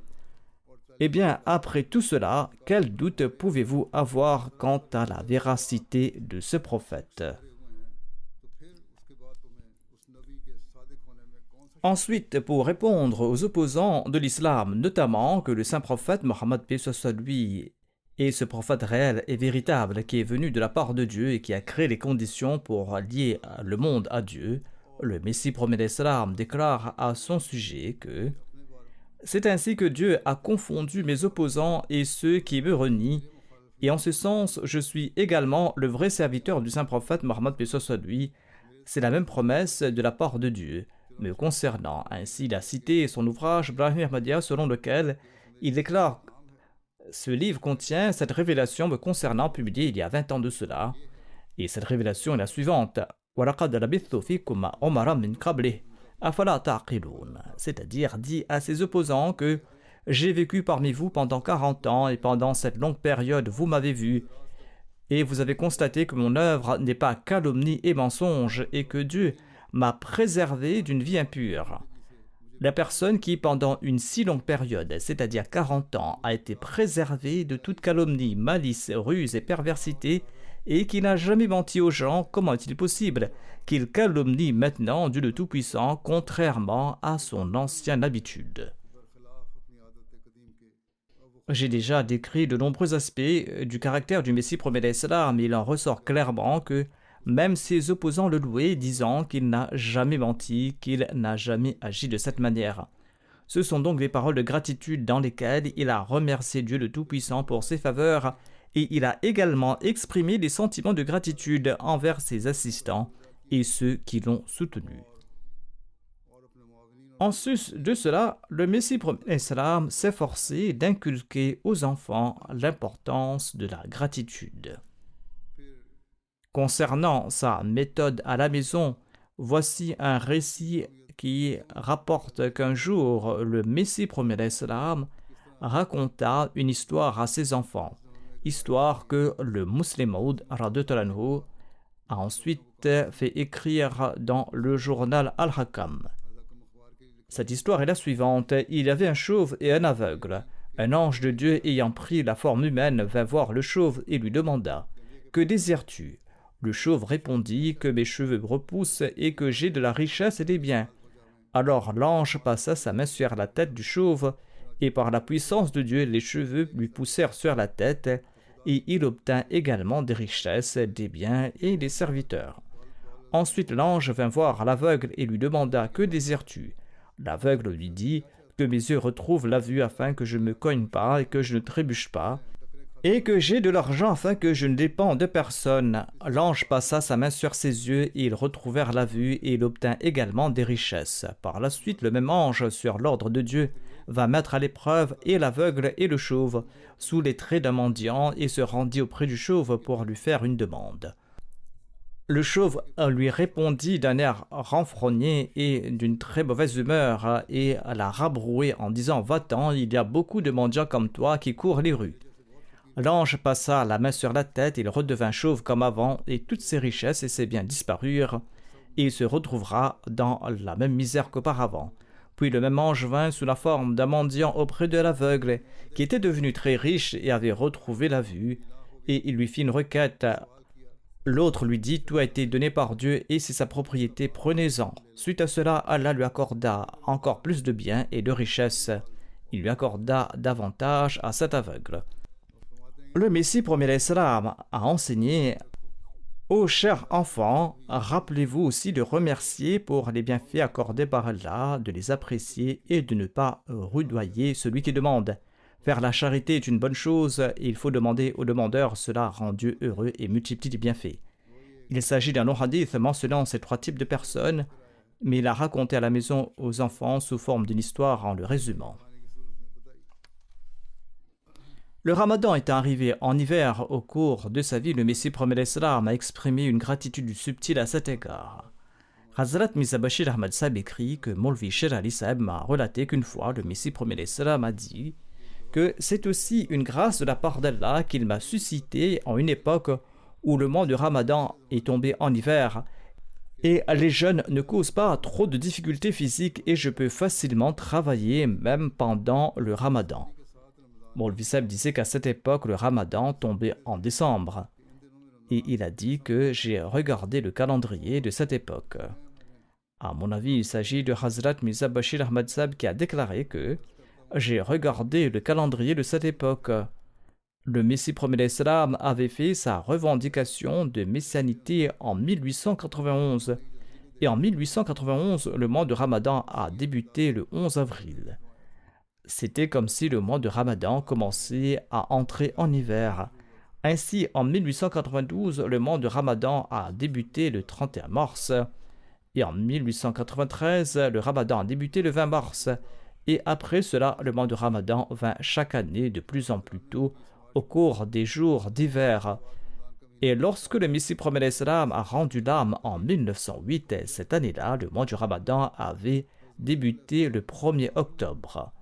Eh bien, après tout cela, quel doute pouvez-vous avoir quant à la véracité de ce prophète? Ensuite, pour répondre aux opposants de l'islam, notamment que le saint prophète Mohammed paix soit sur lui est ce prophète réel et véritable qui est venu de la part de Dieu et qui a créé les conditions pour lier le monde à Dieu, le Messie promet l'islam déclare à son sujet que c'est ainsi que Dieu a confondu mes opposants et ceux qui me renient, et en ce sens, je suis également le vrai serviteur du saint prophète Mohammed paix soit sur lui. C'est la même promesse de la part de Dieu me concernant. Ainsi, il a cité son ouvrage Brahim Ahmadiyya selon lequel il déclare ce livre contient cette révélation me concernant publiée il y a 20 ans de cela. Et cette révélation est la suivante. C'est-à-dire dit à ses opposants que j'ai vécu parmi vous pendant 40 ans et pendant cette longue période vous m'avez vu et vous avez constaté que mon œuvre n'est pas calomnie et mensonge et que Dieu m'a préservé d'une vie impure. La personne qui, pendant une si longue période, c'est-à-dire 40 ans, a été préservée de toute calomnie, malice, ruse et perversité, et qui n'a jamais menti aux gens, comment est-il possible qu'il calomnie maintenant Dieu le Tout-Puissant, contrairement à son ancienne habitude? J'ai déjà décrit de nombreux aspects du caractère du Messie promet l'islam, mais il en ressort clairement que même ses opposants le louaient, disant qu'il n'a jamais menti, qu'il n'a jamais agi de cette manière. Ce sont donc des paroles de gratitude dans lesquelles il a remercié Dieu le Tout-Puissant pour ses faveurs et il a également exprimé des sentiments de gratitude envers ses assistants et ceux qui l'ont soutenu. En sus de cela, le Messie promet l'islam s'efforçait d'inculquer aux enfants l'importance de la gratitude. Concernant sa méthode à la maison, voici un récit qui rapporte qu'un jour, le Messie promet l'islam raconta une histoire à ses enfants, histoire que le Muslim Maud a ensuite fait écrire dans le journal Al-Hakam. Cette histoire est la suivante. Il y avait un chauve et un aveugle. Un ange de Dieu ayant pris la forme humaine vint voir le chauve et lui demanda « Que désires-tu » Le chauve répondit que mes cheveux repoussent et que j'ai de la richesse et des biens. Alors l'ange passa sa main sur la tête du chauve, et par la puissance de Dieu, les cheveux lui poussèrent sur la tête, et il obtint également des richesses, des biens et des serviteurs. Ensuite l'ange vint voir l'aveugle et lui demanda « Que désires-tu » L'aveugle lui dit « Que mes yeux retrouvent la vue afin que je ne me cogne pas et que je ne trébuche pas. » et que j'ai de l'argent afin que je ne dépende de personne. L'ange passa sa main sur ses yeux et ils retrouvèrent la vue et il obtint également des richesses. Par la suite, le même ange, sur l'ordre de Dieu, va mettre à l'épreuve et l'aveugle et le chauve sous les traits d'un mendiant et se rendit auprès du chauve pour lui faire une demande. Le chauve lui répondit d'un air renfrogné et d'une très mauvaise humeur et la rabrouait en disant « Va-t'en, il y a beaucoup de mendiants comme toi qui courent les rues. » L'ange passa la main sur la tête, il redevint chauve comme avant, et toutes ses richesses et ses biens disparurent, et il se retrouvera dans la même misère qu'auparavant. Puis le même ange vint sous la forme d'un mendiant auprès de l'aveugle, qui était devenu très riche et avait retrouvé la vue, et il lui fit une requête. L'autre lui dit « Tout a été donné par Dieu, et c'est sa propriété, prenez-en. » Suite à cela, Allah lui accorda encore plus de biens et de richesses. Il lui accorda davantage à cet aveugle. Le Messie promet l'islam a enseigné « Ô chers enfants, rappelez-vous aussi de remercier pour les bienfaits accordés par Allah, de les apprécier et de ne pas rudoyer celui qui demande. Faire la charité est une bonne chose et il faut demander au demandeur, cela rend Dieu heureux et multiplie les bienfaits. » Il s'agit d'un long hadith mentionnant ces trois types de personnes, mais il a raconté à la maison aux enfants sous forme d'une histoire en le résumant. Le ramadan étant arrivé en hiver au cours de sa vie, le Messie promet l'Islam a exprimé une gratitude subtile à cet égard. Hazrat Mirza Bashir Ahmad Sahib écrit que Maulvi Sher Ali Sahib m'a relaté qu'une fois, le Messie promet l'Islam a dit que c'est aussi une grâce de la part d'Allah qu'il m'a suscité en une époque où le mois du ramadan est tombé en hiver et les jeûnes ne causent pas trop de difficultés physiques et je peux facilement travailler même pendant le ramadan. Maulvi Sahib disait qu'à cette époque, le ramadan tombait en décembre. Et il a dit que j'ai regardé le calendrier de cette époque. À mon avis, il s'agit de Hazrat Mirza Bashir Ahmad Sahib qui a déclaré que j'ai regardé le calendrier de cette époque. Le Messie promet l'Islam avait fait sa revendication de messianité en 1891. Et en 1891, le mois de Ramadan a débuté le 11 avril. C'était comme si le mois de Ramadan commençait à entrer en hiver. Ainsi, en 1892, le mois de Ramadan a débuté le 31 mars. Et en 1893, le Ramadan a débuté le 20 mars. Et après cela, le mois de Ramadan vint chaque année de plus en plus tôt au cours des jours d'hiver. Et lorsque le Messie promet l'Islam a rendu l'âme en 1908, cette année-là, le mois du Ramadan avait débuté le 1er octobre.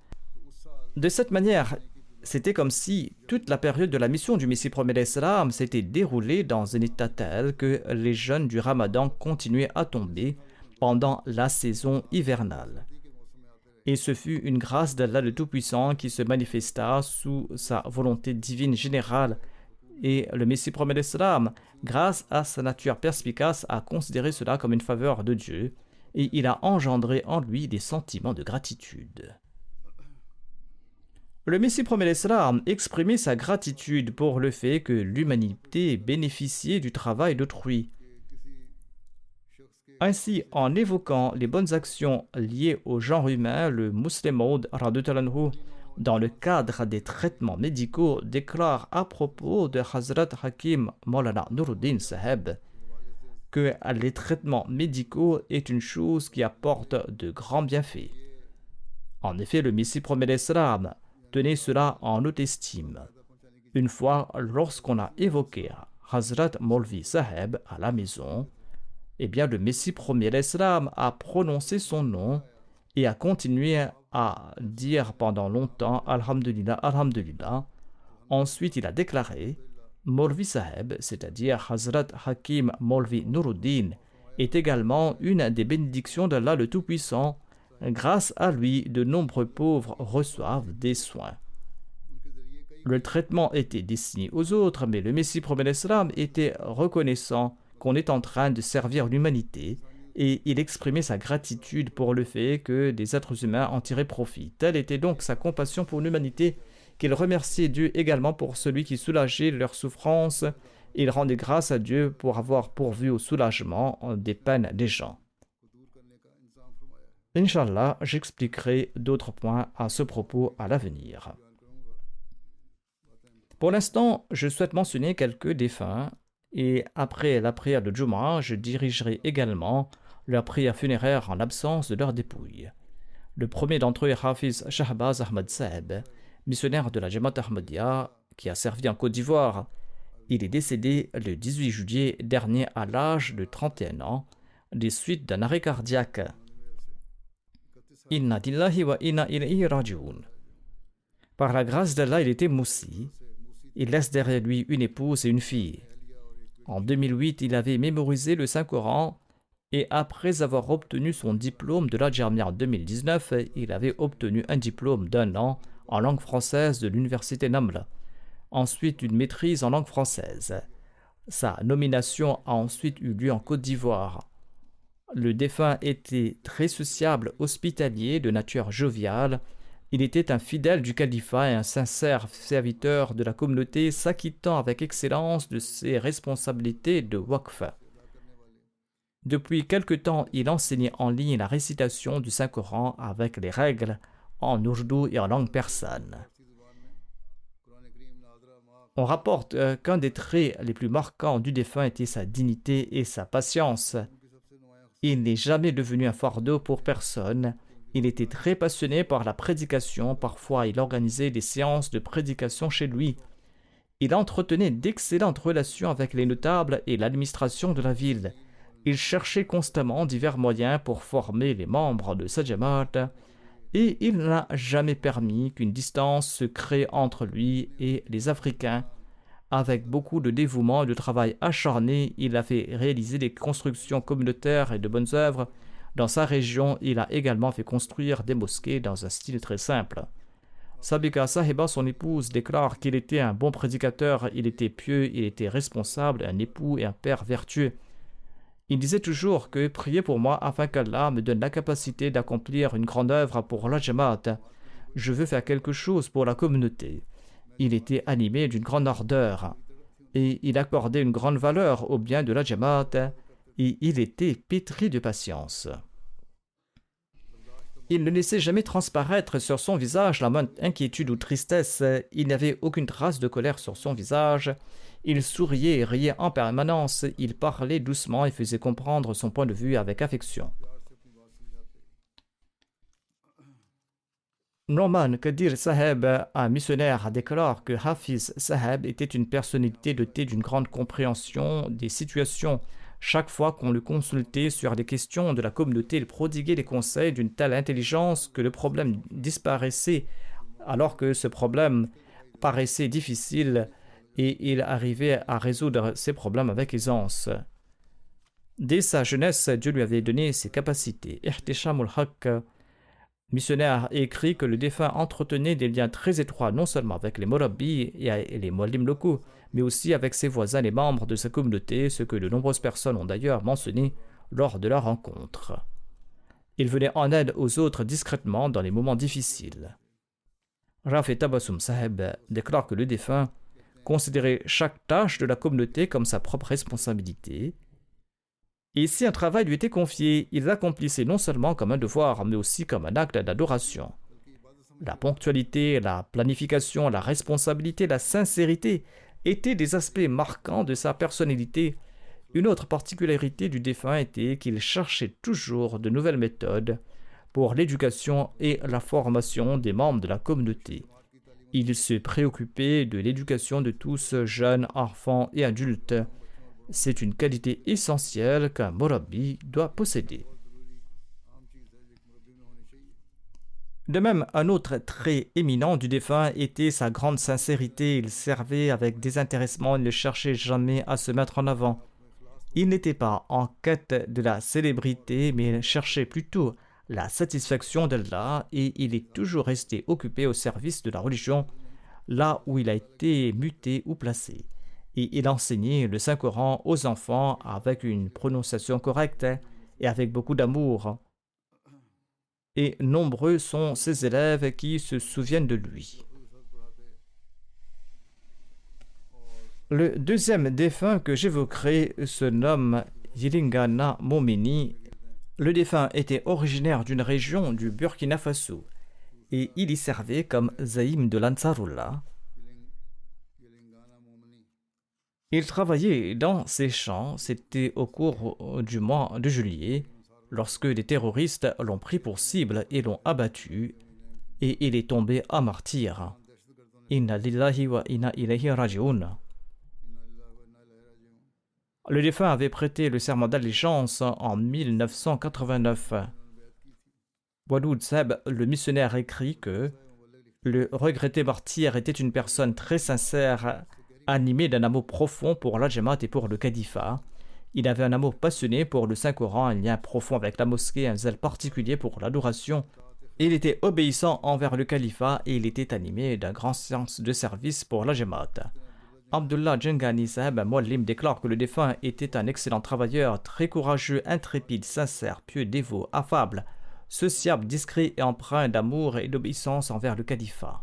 De cette manière, c'était comme si toute la période de la mission du Messie promet l'Islam s'était déroulée dans un état tel que les jeûnes du Ramadan continuaient à tomber pendant la saison hivernale. Et ce fut une grâce d'Allah le Tout-Puissant qui se manifesta sous sa volonté divine générale. Et le Messie promet l'Islam, grâce à sa nature perspicace, a considéré cela comme une faveur de Dieu et il a engendré en lui des sentiments de gratitude. Le Messie promet l'Islam exprimait sa gratitude pour le fait que l'humanité bénéficiait du travail d'autrui. Ainsi, en évoquant les bonnes actions liées au genre humain, le Muslim Maud dans le cadre des traitements médicaux, déclare à propos de Hazrat Hakim Maulana Nuruddin Saheb que les traitements médicaux est une chose qui apporte de grands bienfaits. En effet, le Messie promet l'Islam tenait cela en haute estime. Une fois, lorsqu'on a évoqué Hazrat Maulvi Saheb à la maison, eh bien le Messie promet l'Islam a prononcé son nom et a continué à dire pendant longtemps Alhamdulillah, Alhamdulillah. Ensuite, il a déclaré Maulvi Saheb, c'est-à-dire Hazrat Hakim Maulvi Nuruddin, est également une des bénédictions d'Allah le Tout-Puissant. Grâce à lui, de nombreux pauvres reçoivent des soins. Le traitement était destiné aux autres, mais le Messie promet l'Islam était reconnaissant qu'on est en train de servir l'humanité et il exprimait sa gratitude pour le fait que des êtres humains en tiraient profit. Telle était donc sa compassion pour l'humanité qu'il remerciait Dieu également pour celui qui soulageait leurs souffrances. Il rendait grâce à Dieu pour avoir pourvu au soulagement des peines des gens. Inch'Allah, j'expliquerai d'autres points à ce propos à l'avenir. Pour l'instant, je souhaite mentionner quelques défunts et après la prière de Jumu'ah, je dirigerai également leur prière funéraire en l'absence de leurs dépouilles. Le premier d'entre eux est Hafiz Shahbaz Ahmad Saheb, missionnaire de la Jamaat Ahmadiyya qui a servi en Côte d'Ivoire. Il est décédé le 18 juillet dernier à l'âge de 31 ans des suites d'un arrêt cardiaque. Inna lillahi wa inna ilayhi raji'un. Par la grâce d'Allah, il était moussi. Il laisse derrière lui une épouse et une fille. En 2008, il avait mémorisé le Saint-Coran et après avoir obtenu son diplôme de la Jamia en 2019, il avait obtenu un diplôme d'1 an en langue française de l'université Naml. Ensuite, une maîtrise en langue française. Sa nomination a ensuite eu lieu en Côte d'Ivoire. Le défunt était très sociable, hospitalier, de nature joviale. Il était un fidèle du califat et un sincère serviteur de la communauté, s'acquittant avec excellence de ses responsabilités de waqf. Depuis quelque temps, il enseignait en ligne la récitation du Saint-Coran avec les règles en ourdou et en langue persane. On rapporte qu'un des traits les plus marquants du défunt était sa dignité et sa patience. Il n'est jamais devenu un fardeau pour personne Il était très passionné par la prédication. Parfois, il organisait des séances de prédication chez lui. Il entretenait d'excellentes relations avec les notables et l'administration de la ville. Il cherchait constamment divers moyens pour former les membres de sa Jamaat et il n'a jamais permis qu'une distance se crée entre lui et les Africains. Avec beaucoup de dévouement et de travail acharné, il a fait réaliser des constructions communautaires et de bonnes œuvres. Dans sa région, il a également fait construire des mosquées dans un style très simple. Sabika Sahiba, son épouse, déclare qu'il était un bon prédicateur, il était pieux, il était responsable, un époux et un père vertueux. Il disait toujours que priez pour moi afin qu'Allah me donne la capacité d'accomplir une grande œuvre pour la Jamaat. Je veux faire quelque chose pour la communauté. Il était animé d'une grande ardeur et il accordait une grande valeur au bien de la Jamaat et il était pétri de patience. Il ne laissait jamais transparaître sur son visage la moindre inquiétude ou tristesse. Il n'y avait aucune trace de colère sur son visage. Il souriait et riait en permanence. Il parlait doucement et faisait comprendre son point de vue avec affection. Norman Kadir Saheb, un missionnaire, déclare que Hafiz Saheb était une personnalité dotée d'une grande compréhension des situations. Chaque fois qu'on le consultait sur des questions de la communauté, il prodiguait des conseils d'une telle intelligence que le problème disparaissait, alors que ce problème paraissait difficile et il arrivait à résoudre ces problèmes avec aisance. Dès sa jeunesse, Dieu lui avait donné ses capacités. Ihtishamul Haq, missionnaire, écrit que le défunt entretenait des liens très étroits non seulement avec les Morabbi et les Muallim locaux, mais aussi avec ses voisins et membres de sa communauté, ce que de nombreuses personnes ont d'ailleurs mentionné lors de leur rencontre. Il venait en aide aux autres discrètement dans les moments difficiles. Rafi Tabassum Saheb déclare que le défunt considérait chaque tâche de la communauté comme sa propre responsabilité. Et si un travail lui était confié, il l'accomplissait non seulement comme un devoir, mais aussi comme un acte d'adoration. La ponctualité, la planification, la responsabilité, la sincérité étaient des aspects marquants de sa personnalité. Une autre particularité du défunt était qu'il cherchait toujours de nouvelles méthodes pour l'éducation et la formation des membres de la communauté. Il se préoccupait de l'éducation de tous, jeunes, enfants et adultes. C'est une qualité essentielle qu'un Morabbi doit posséder. De même, un autre trait éminent du défunt était sa grande sincérité. Il servait avec désintéressement, il ne cherchait jamais à se mettre en avant. Il n'était pas en quête de la célébrité, mais il cherchait plutôt la satisfaction d'Allah et il est toujours resté occupé au service de la religion, là où il a été muté ou placé. Et il enseignait le Saint-Coran aux enfants avec une prononciation correcte et avec beaucoup d'amour. Et nombreux sont ses élèves qui se souviennent de lui. Le deuxième défunt que j'évoquerai se nomme Yilingana Momini. Le défunt était originaire d'une région du Burkina Faso et il y servait comme zaïm de l'Ansarullah. Il travaillait dans ses champs, c'était au cours du mois de juillet, lorsque des terroristes l'ont pris pour cible et l'ont abattu, et il est tombé à martyr. Inna lillahi wa inna ilayhi raji'un. Le défunt avait prêté le serment d'allégeance en 1989. Wadoud Seb, le missionnaire, écrit que le regretté martyr était une personne très sincère, animé d'un amour profond pour la Jamaat et pour le califat. Il avait un amour passionné pour le Saint-Coran, un lien profond avec la mosquée, un zèle particulier pour l'adoration. Il était obéissant envers le califat et il était animé d'un grand sens de service pour la Jamaat. Abdullah Jengani Saheb Muallim déclare que le défunt était un excellent travailleur, très courageux, intrépide, sincère, pieux, dévot, affable, sociable, discret et empreint d'amour et d'obéissance envers le califat.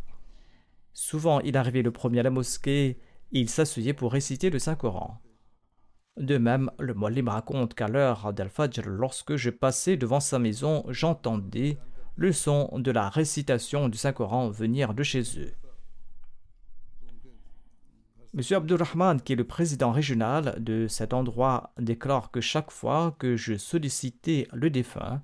Souvent, il arrivait le premier à la mosquée. Il s'asseyait pour réciter le Saint-Coran. De même, le Muallim raconte qu'à l'heure d'Al-Fajr, lorsque je passais devant sa maison, j'entendais le son de la récitation du Saint-Coran venir de chez eux. M. Abdurrahman, qui est le président régional de cet endroit, déclare que chaque fois que je sollicitais le défunt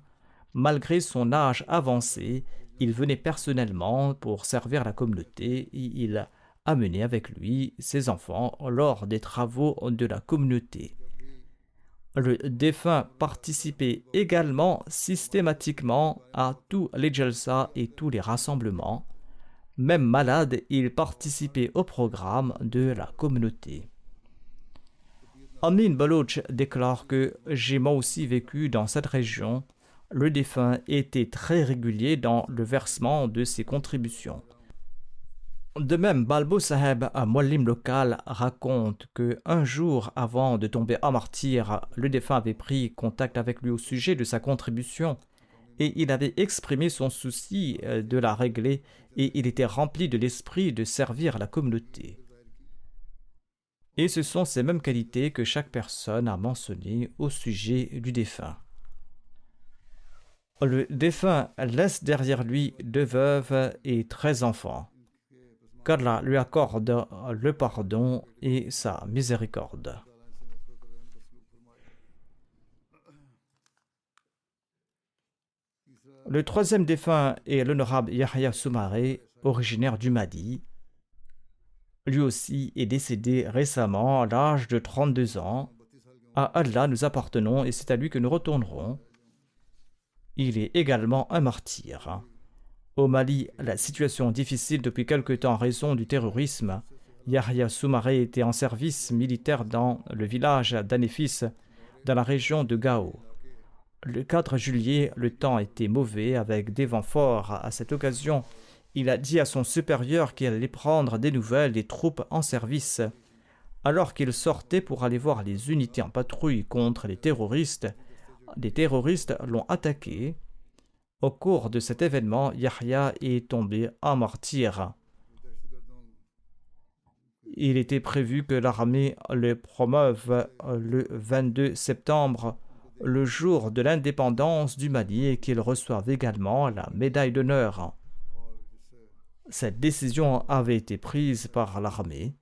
Malgré son âge avancé, il venait personnellement pour servir la communauté et il amenait avec lui ses enfants lors des travaux de la communauté. Le défunt participait également systématiquement à tous les jalsa et tous les rassemblements. Même malade, il participait au programme de la communauté. Amin Baloch déclare que j'ai moi aussi vécu dans cette région. Le défunt était très régulier dans le versement de ses contributions. De même, Balbo Saheb, un muallim local, raconte qu'un jour avant de tomber en martyr, le défunt avait pris contact avec lui au sujet de sa contribution et il avait exprimé son souci de la régler et il était rempli de l'esprit de servir la communauté. Et ce sont ces mêmes qualités que chaque personne a mentionnées au sujet du défunt. Le défunt laisse derrière lui 2 veuves et 13 enfants. Qu'Allah lui accorde le pardon et sa miséricorde. Le 3e défunt est l'honorable Yahya Soumaré, originaire du Mahdi. Lui aussi est décédé récemment à l'âge de 32 ans. À Allah nous appartenons et c'est à lui que nous retournerons. Il est également un martyr. Au Mali, la situation est difficile depuis quelque temps en raison du terrorisme. Yahya Soumaré était en service militaire dans le village d'Anefis, dans la région de Gao. Le 4 juillet, le temps était mauvais avec des vents forts. À cette occasion, il a dit à son supérieur qu'il allait prendre des nouvelles des troupes en service. Alors qu'il sortait pour aller voir les unités en patrouille contre les terroristes l'ont attaqué. Au cours de cet événement, Yahya est tombé en martyr. Il était prévu que l'armée le promeuve le 22 septembre, le jour de l'indépendance du Mali, et qu'il reçoive également la médaille d'honneur. Cette décision avait été prise par l'armée.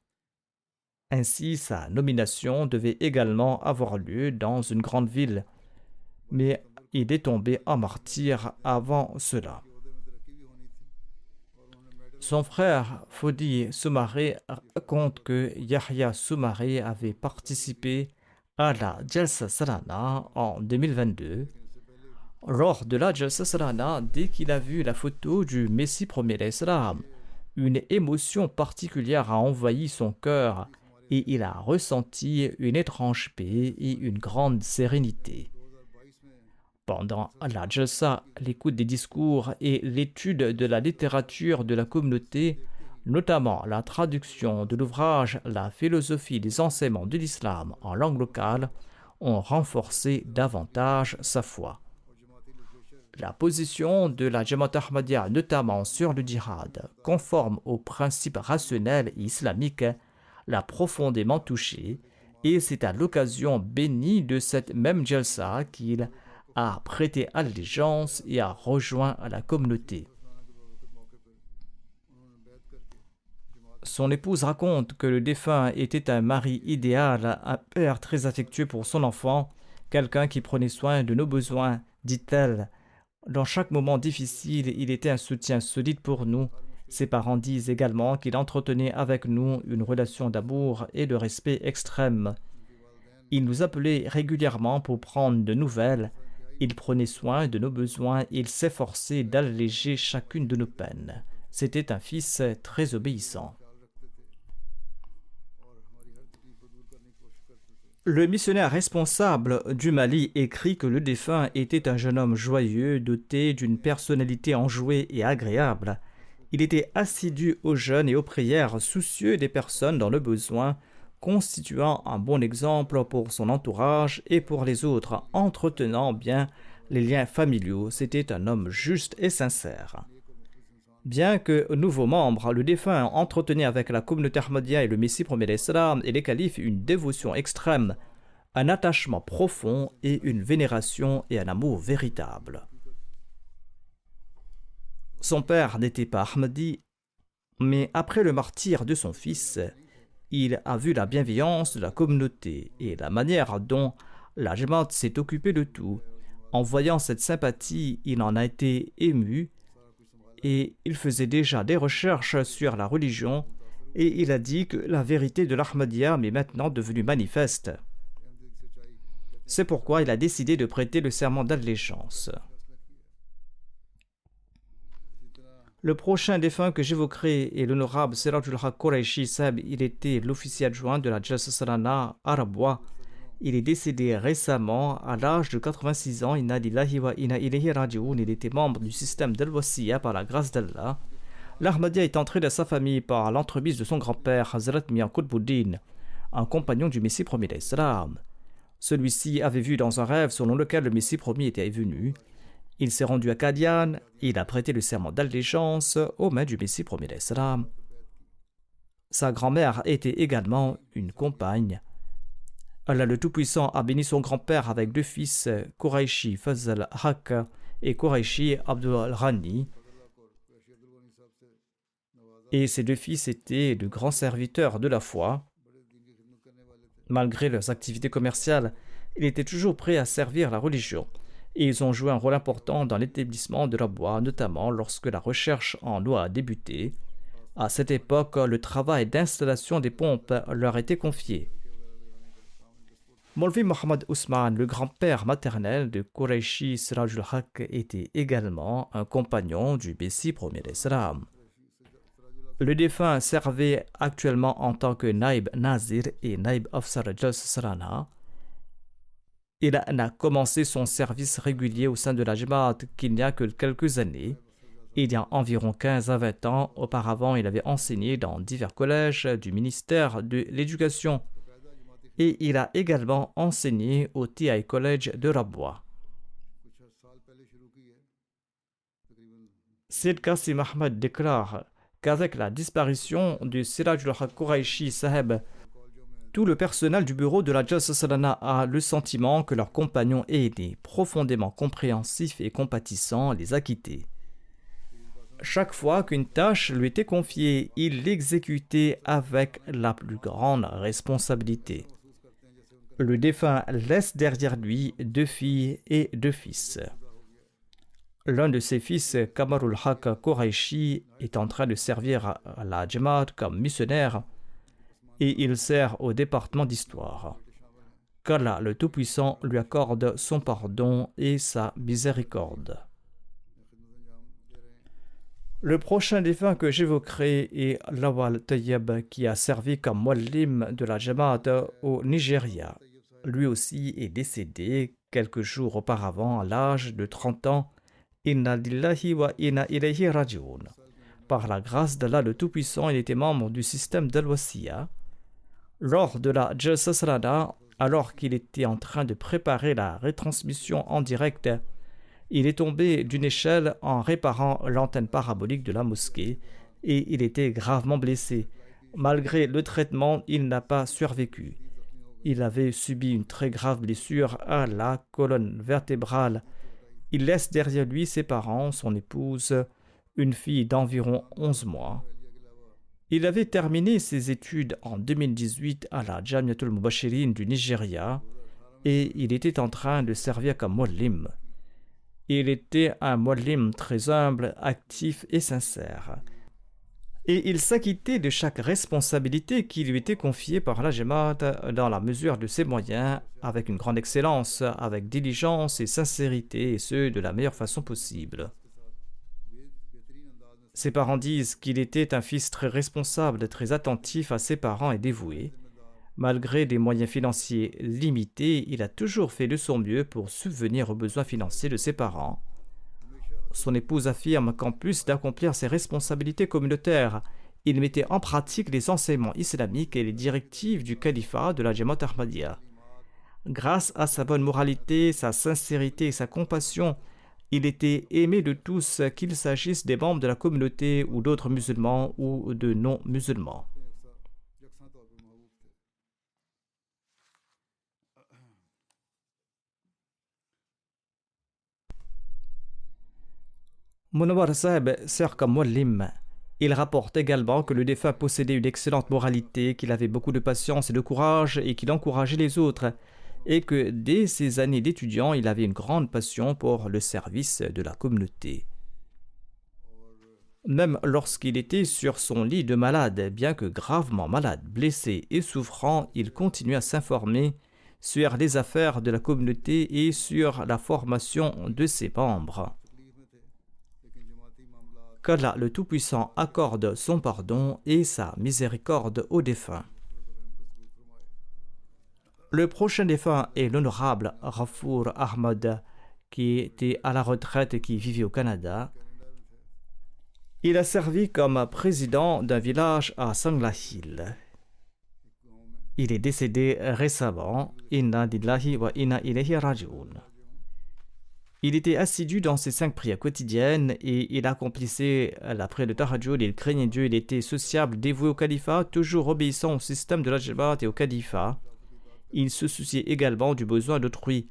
Ainsi, sa nomination devait également avoir lieu dans une grande ville. Mais il est tombé en martyr avant cela. Son frère Fodi Soumaré raconte que Yahya Soumaré avait participé à la Jalsa Salana en 2022. Lors de la Jalsa Salana, dès qu'il a vu la photo du Messie premier d'Islam, une émotion particulière a envahi son cœur et il a ressenti une étrange paix et une grande sérénité. Pendant la Jalsa, l'écoute des discours et l'étude de la littérature de la communauté, notamment la traduction de l'ouvrage La philosophie des enseignements de l'islam en langue locale, ont renforcé davantage sa foi. La position de la Jamaat Ahmadiyya, notamment sur le djihad, conforme aux principes rationnels et islamiques, l'a profondément touché et c'est à l'occasion bénie de cette même Jalsa qu'il a prêté allégeance et a rejoint la communauté. Son épouse raconte que le défunt était un mari idéal, un père très affectueux pour son enfant, quelqu'un qui prenait soin de nos besoins, dit-elle. Dans chaque moment difficile, il était un soutien solide pour nous. Ses parents disent également qu'il entretenait avec nous une relation d'amour et de respect extrême. Il nous appelait régulièrement pour prendre de nouvelles. Il prenait soin de nos besoins et il s'efforçait d'alléger chacune de nos peines. C'était un fils très obéissant. Le missionnaire responsable du Mali écrit que le défunt était un jeune homme joyeux, doté d'une personnalité enjouée et agréable. Il était assidu aux jeûnes et aux prières, soucieux des personnes dans le besoin, constituant un bon exemple pour son entourage et pour les autres, entretenant bien les liens familiaux. C'était un homme juste et sincère. Bien que nouveau membre, le défunt entretenait avec la communauté Ahmadiyya et le Messie premier d'Islam et les califes une dévotion extrême, un attachement profond et une vénération et un amour véritable. Son père n'était pas Ahmadi, mais après le martyre de son fils, il a vu la bienveillance de la communauté et la manière dont la Jamaat s'est occupée de tout. En voyant cette sympathie, il en a été ému et il faisait déjà des recherches sur la religion et il a dit que la vérité de l'Ahmadiyya m'est maintenant devenue manifeste. C'est pourquoi il a décidé de prêter le serment d'allégeance. Le prochain défunt que j'évoquerai est l'honorable Sirajul Haq Quraishi Sahib. Il était l'officier adjoint de la Jalsa Salana à Rabwa. Il est décédé récemment à l'âge de 86 ans. Inna lillahi wa inna ilayhi raji'un. Il était membre du système d'Al-Wasiya par la grâce d'Allah. L'Ahmadiyya est entré dans sa famille par l'entremise de son grand-père Hazrat Mian Qutbuddin, un compagnon du Messie promis d'Islam. Celui-ci avait vu dans un rêve selon lequel le Messie promis était venu. Il s'est rendu à Qadian et il a prêté le serment d'allégeance aux mains du Messie promis d'Islam. Sa grand-mère était également une compagne. Allah le Tout-Puissant a béni son grand-père avec 2 fils, Quraishi Fazl Haq et Quraishi Abdul Ghani. Et ces 2 fils étaient de grands serviteurs de la foi. Malgré leurs activités commerciales, ils étaient toujours prêts à servir la religion. Et ils ont joué un rôle important dans l'établissement de Rabwa, notamment lorsque la recherche en eau a débuté. À cette époque, le travail d'installation des pompes leur était confié. Maulvi Mohammad Ousmane, le grand-père maternel de Quraishi Sirajul Haq, était également un compagnon du Messie promis d'Islam. Le défunt servait actuellement en tant que Naïb Nazir et Naïb Afsar Jalsa Salana. Il a commencé son service régulier au sein de la Jamaat qu'il n'y a que quelques années. Il y a environ 15 à 20 ans, auparavant, il avait enseigné dans divers collèges du ministère de l'Éducation. Et il a également enseigné au TI College de Rabwa. Sid Qasim Ahmed déclare qu'avec la disparition du Sirajul Haq Quraishi Sahib, tout le personnel du bureau de la Jalsa Salana a le sentiment que leurs compagnons aînés, profondément compréhensifs et compatissants, les a quittés. Chaque fois qu'une tâche lui était confiée, il l'exécutait avec la plus grande responsabilité. Le défunt laisse derrière lui 2 filles et 2 fils. L'un de ses fils, Kamarul Haq Quraishi, est en train de servir à la Jamaat comme missionnaire et il sert au département d'histoire. Qu'Allah le Tout-Puissant lui accorde son pardon et sa miséricorde. Le prochain défunt que j'évoquerai est Lawal Tayyib, qui a servi comme muallim de la Jamaat au Nigeria. Lui aussi est décédé quelques jours auparavant à l'âge de 30 ans. Inna lillahi wa inna ilayhi raji'un. Par la grâce d'Allah le Tout-Puissant, il était membre du système d'Al-Wasiya. Lors de la Jalsa Salana, alors qu'il était en train de préparer la retransmission en direct, il est tombé d'une échelle en réparant l'antenne parabolique de la mosquée et il était gravement blessé. Malgré le traitement, il n'a pas survécu. Il avait subi une très grave blessure à la colonne vertébrale. Il laisse derrière lui ses parents, son épouse, une fille d'environ 11 mois. Il avait terminé ses études en 2018 à la Jamiatul Mubashirin du Nigeria et il était en train de servir comme muallim. Il était un muallim très humble, actif et sincère. Et il s'acquittait de chaque responsabilité qui lui était confiée par la Jamaat dans la mesure de ses moyens, avec une grande excellence, avec diligence et sincérité, et ce, de la meilleure façon possible. Ses parents disent qu'il était un fils très responsable, très attentif à ses parents et dévoué. Malgré des moyens financiers limités, il a toujours fait de son mieux pour subvenir aux besoins financiers de ses parents. Son épouse affirme qu'en plus d'accomplir ses responsabilités communautaires, il mettait en pratique les enseignements islamiques et les directives du califat de la Jamaat Ahmadiyya. Grâce à sa bonne moralité, sa sincérité et sa compassion, il était aimé de tous, qu'il s'agisse des membres de la communauté ou d'autres musulmans ou de non-musulmans. Munawar Sahib sert comme muallim. Il rapporte également que le défunt possédait une excellente moralité, qu'il avait beaucoup de patience et de courage et qu'il encourageait les autres. et que dès ses années d'étudiant, il avait une grande passion pour le service de la communauté. Même lorsqu'il était sur son lit de malade, bien que gravement malade, blessé et souffrant, il continuait à s'informer sur les affaires de la communauté et sur la formation de ses membres. Qu'Allah le Tout-Puissant accorde son pardon et sa miséricorde aux défunts. Le prochain défunt est l'honorable Ghafour Ahmad, qui était à la retraite et qui vivait au Canada. Il a servi comme président d'un village à Sangla Hill. Il est décédé récemment. Inna lillahi wa inna ilayhi raji'un. Il était assidu dans ses 5 prières quotidiennes et il accomplissait après le tahajjud, il craignait Dieu, il était sociable, dévoué au califat, toujours obéissant au système de la Jamaat et au califat. Il se souciait également du besoin d'autrui.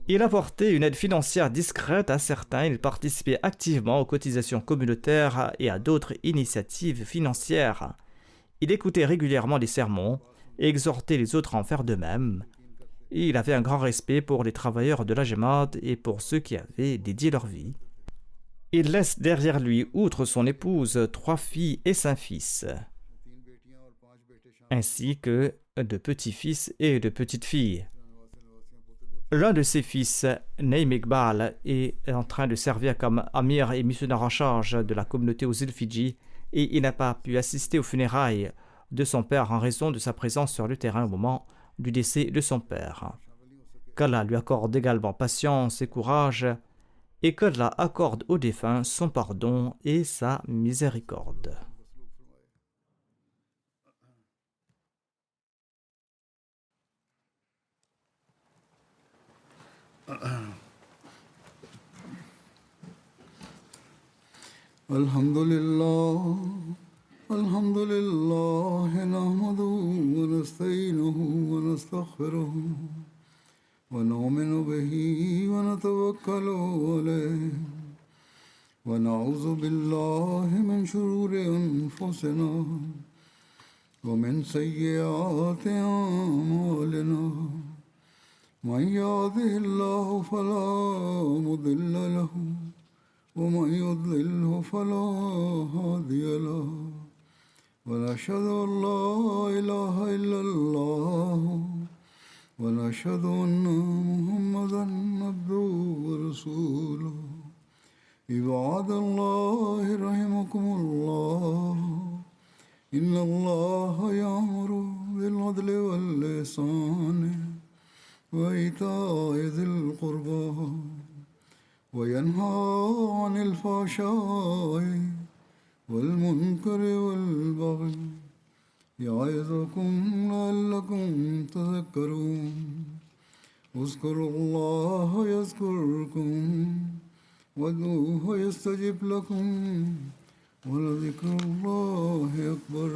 Il apportait une aide financière discrète à certains, il participait activement aux cotisations communautaires et à d'autres initiatives financières. Il écoutait régulièrement les sermons et exhortait les autres à en faire de même. Il avait un grand respect pour les travailleurs de la Jamaat et pour ceux qui avaient dédié leur vie. Il laisse derrière lui, outre son épouse, 3 filles et 5 fils, ainsi que de petits-fils et de petites-filles. L'un de ses fils, Naim Iqbal, est en train de servir comme amir et missionnaire en charge de la communauté aux îles Fidji et il n'a pas pu assister aux funérailles de son père en raison de sa présence sur le terrain au moment du décès de son père. Qu'Allah lui accorde également patience et courage et qu'Allah accorde aux défunts son pardon et sa miséricorde. Alhamdulillah, alhamdulillah, nahmaduhu wa nasta'inuhu wa nastaghfiruhu wa nu'minu bihi wa natawakkalu alayhi wa na'udhu billahi min shururi anfusina wa min sayyiati a'malina. Man yahdihillahu fala mudilla lahu ومن يضلله فلا هادي له ونشهد أن لا إله إلا الله ونشهد أن محمدا عبده ورسوله عباد الله رحمكم الله إن الله يأمر بالعدل والإحسان وإيتاء ذي القربى وينهى عن الفحشاء والمنكر والبغي يعظكم لعلكم تذكرون اذكروا الله يذكركم وادعوه يستجب لكم ولذكر الله أكبر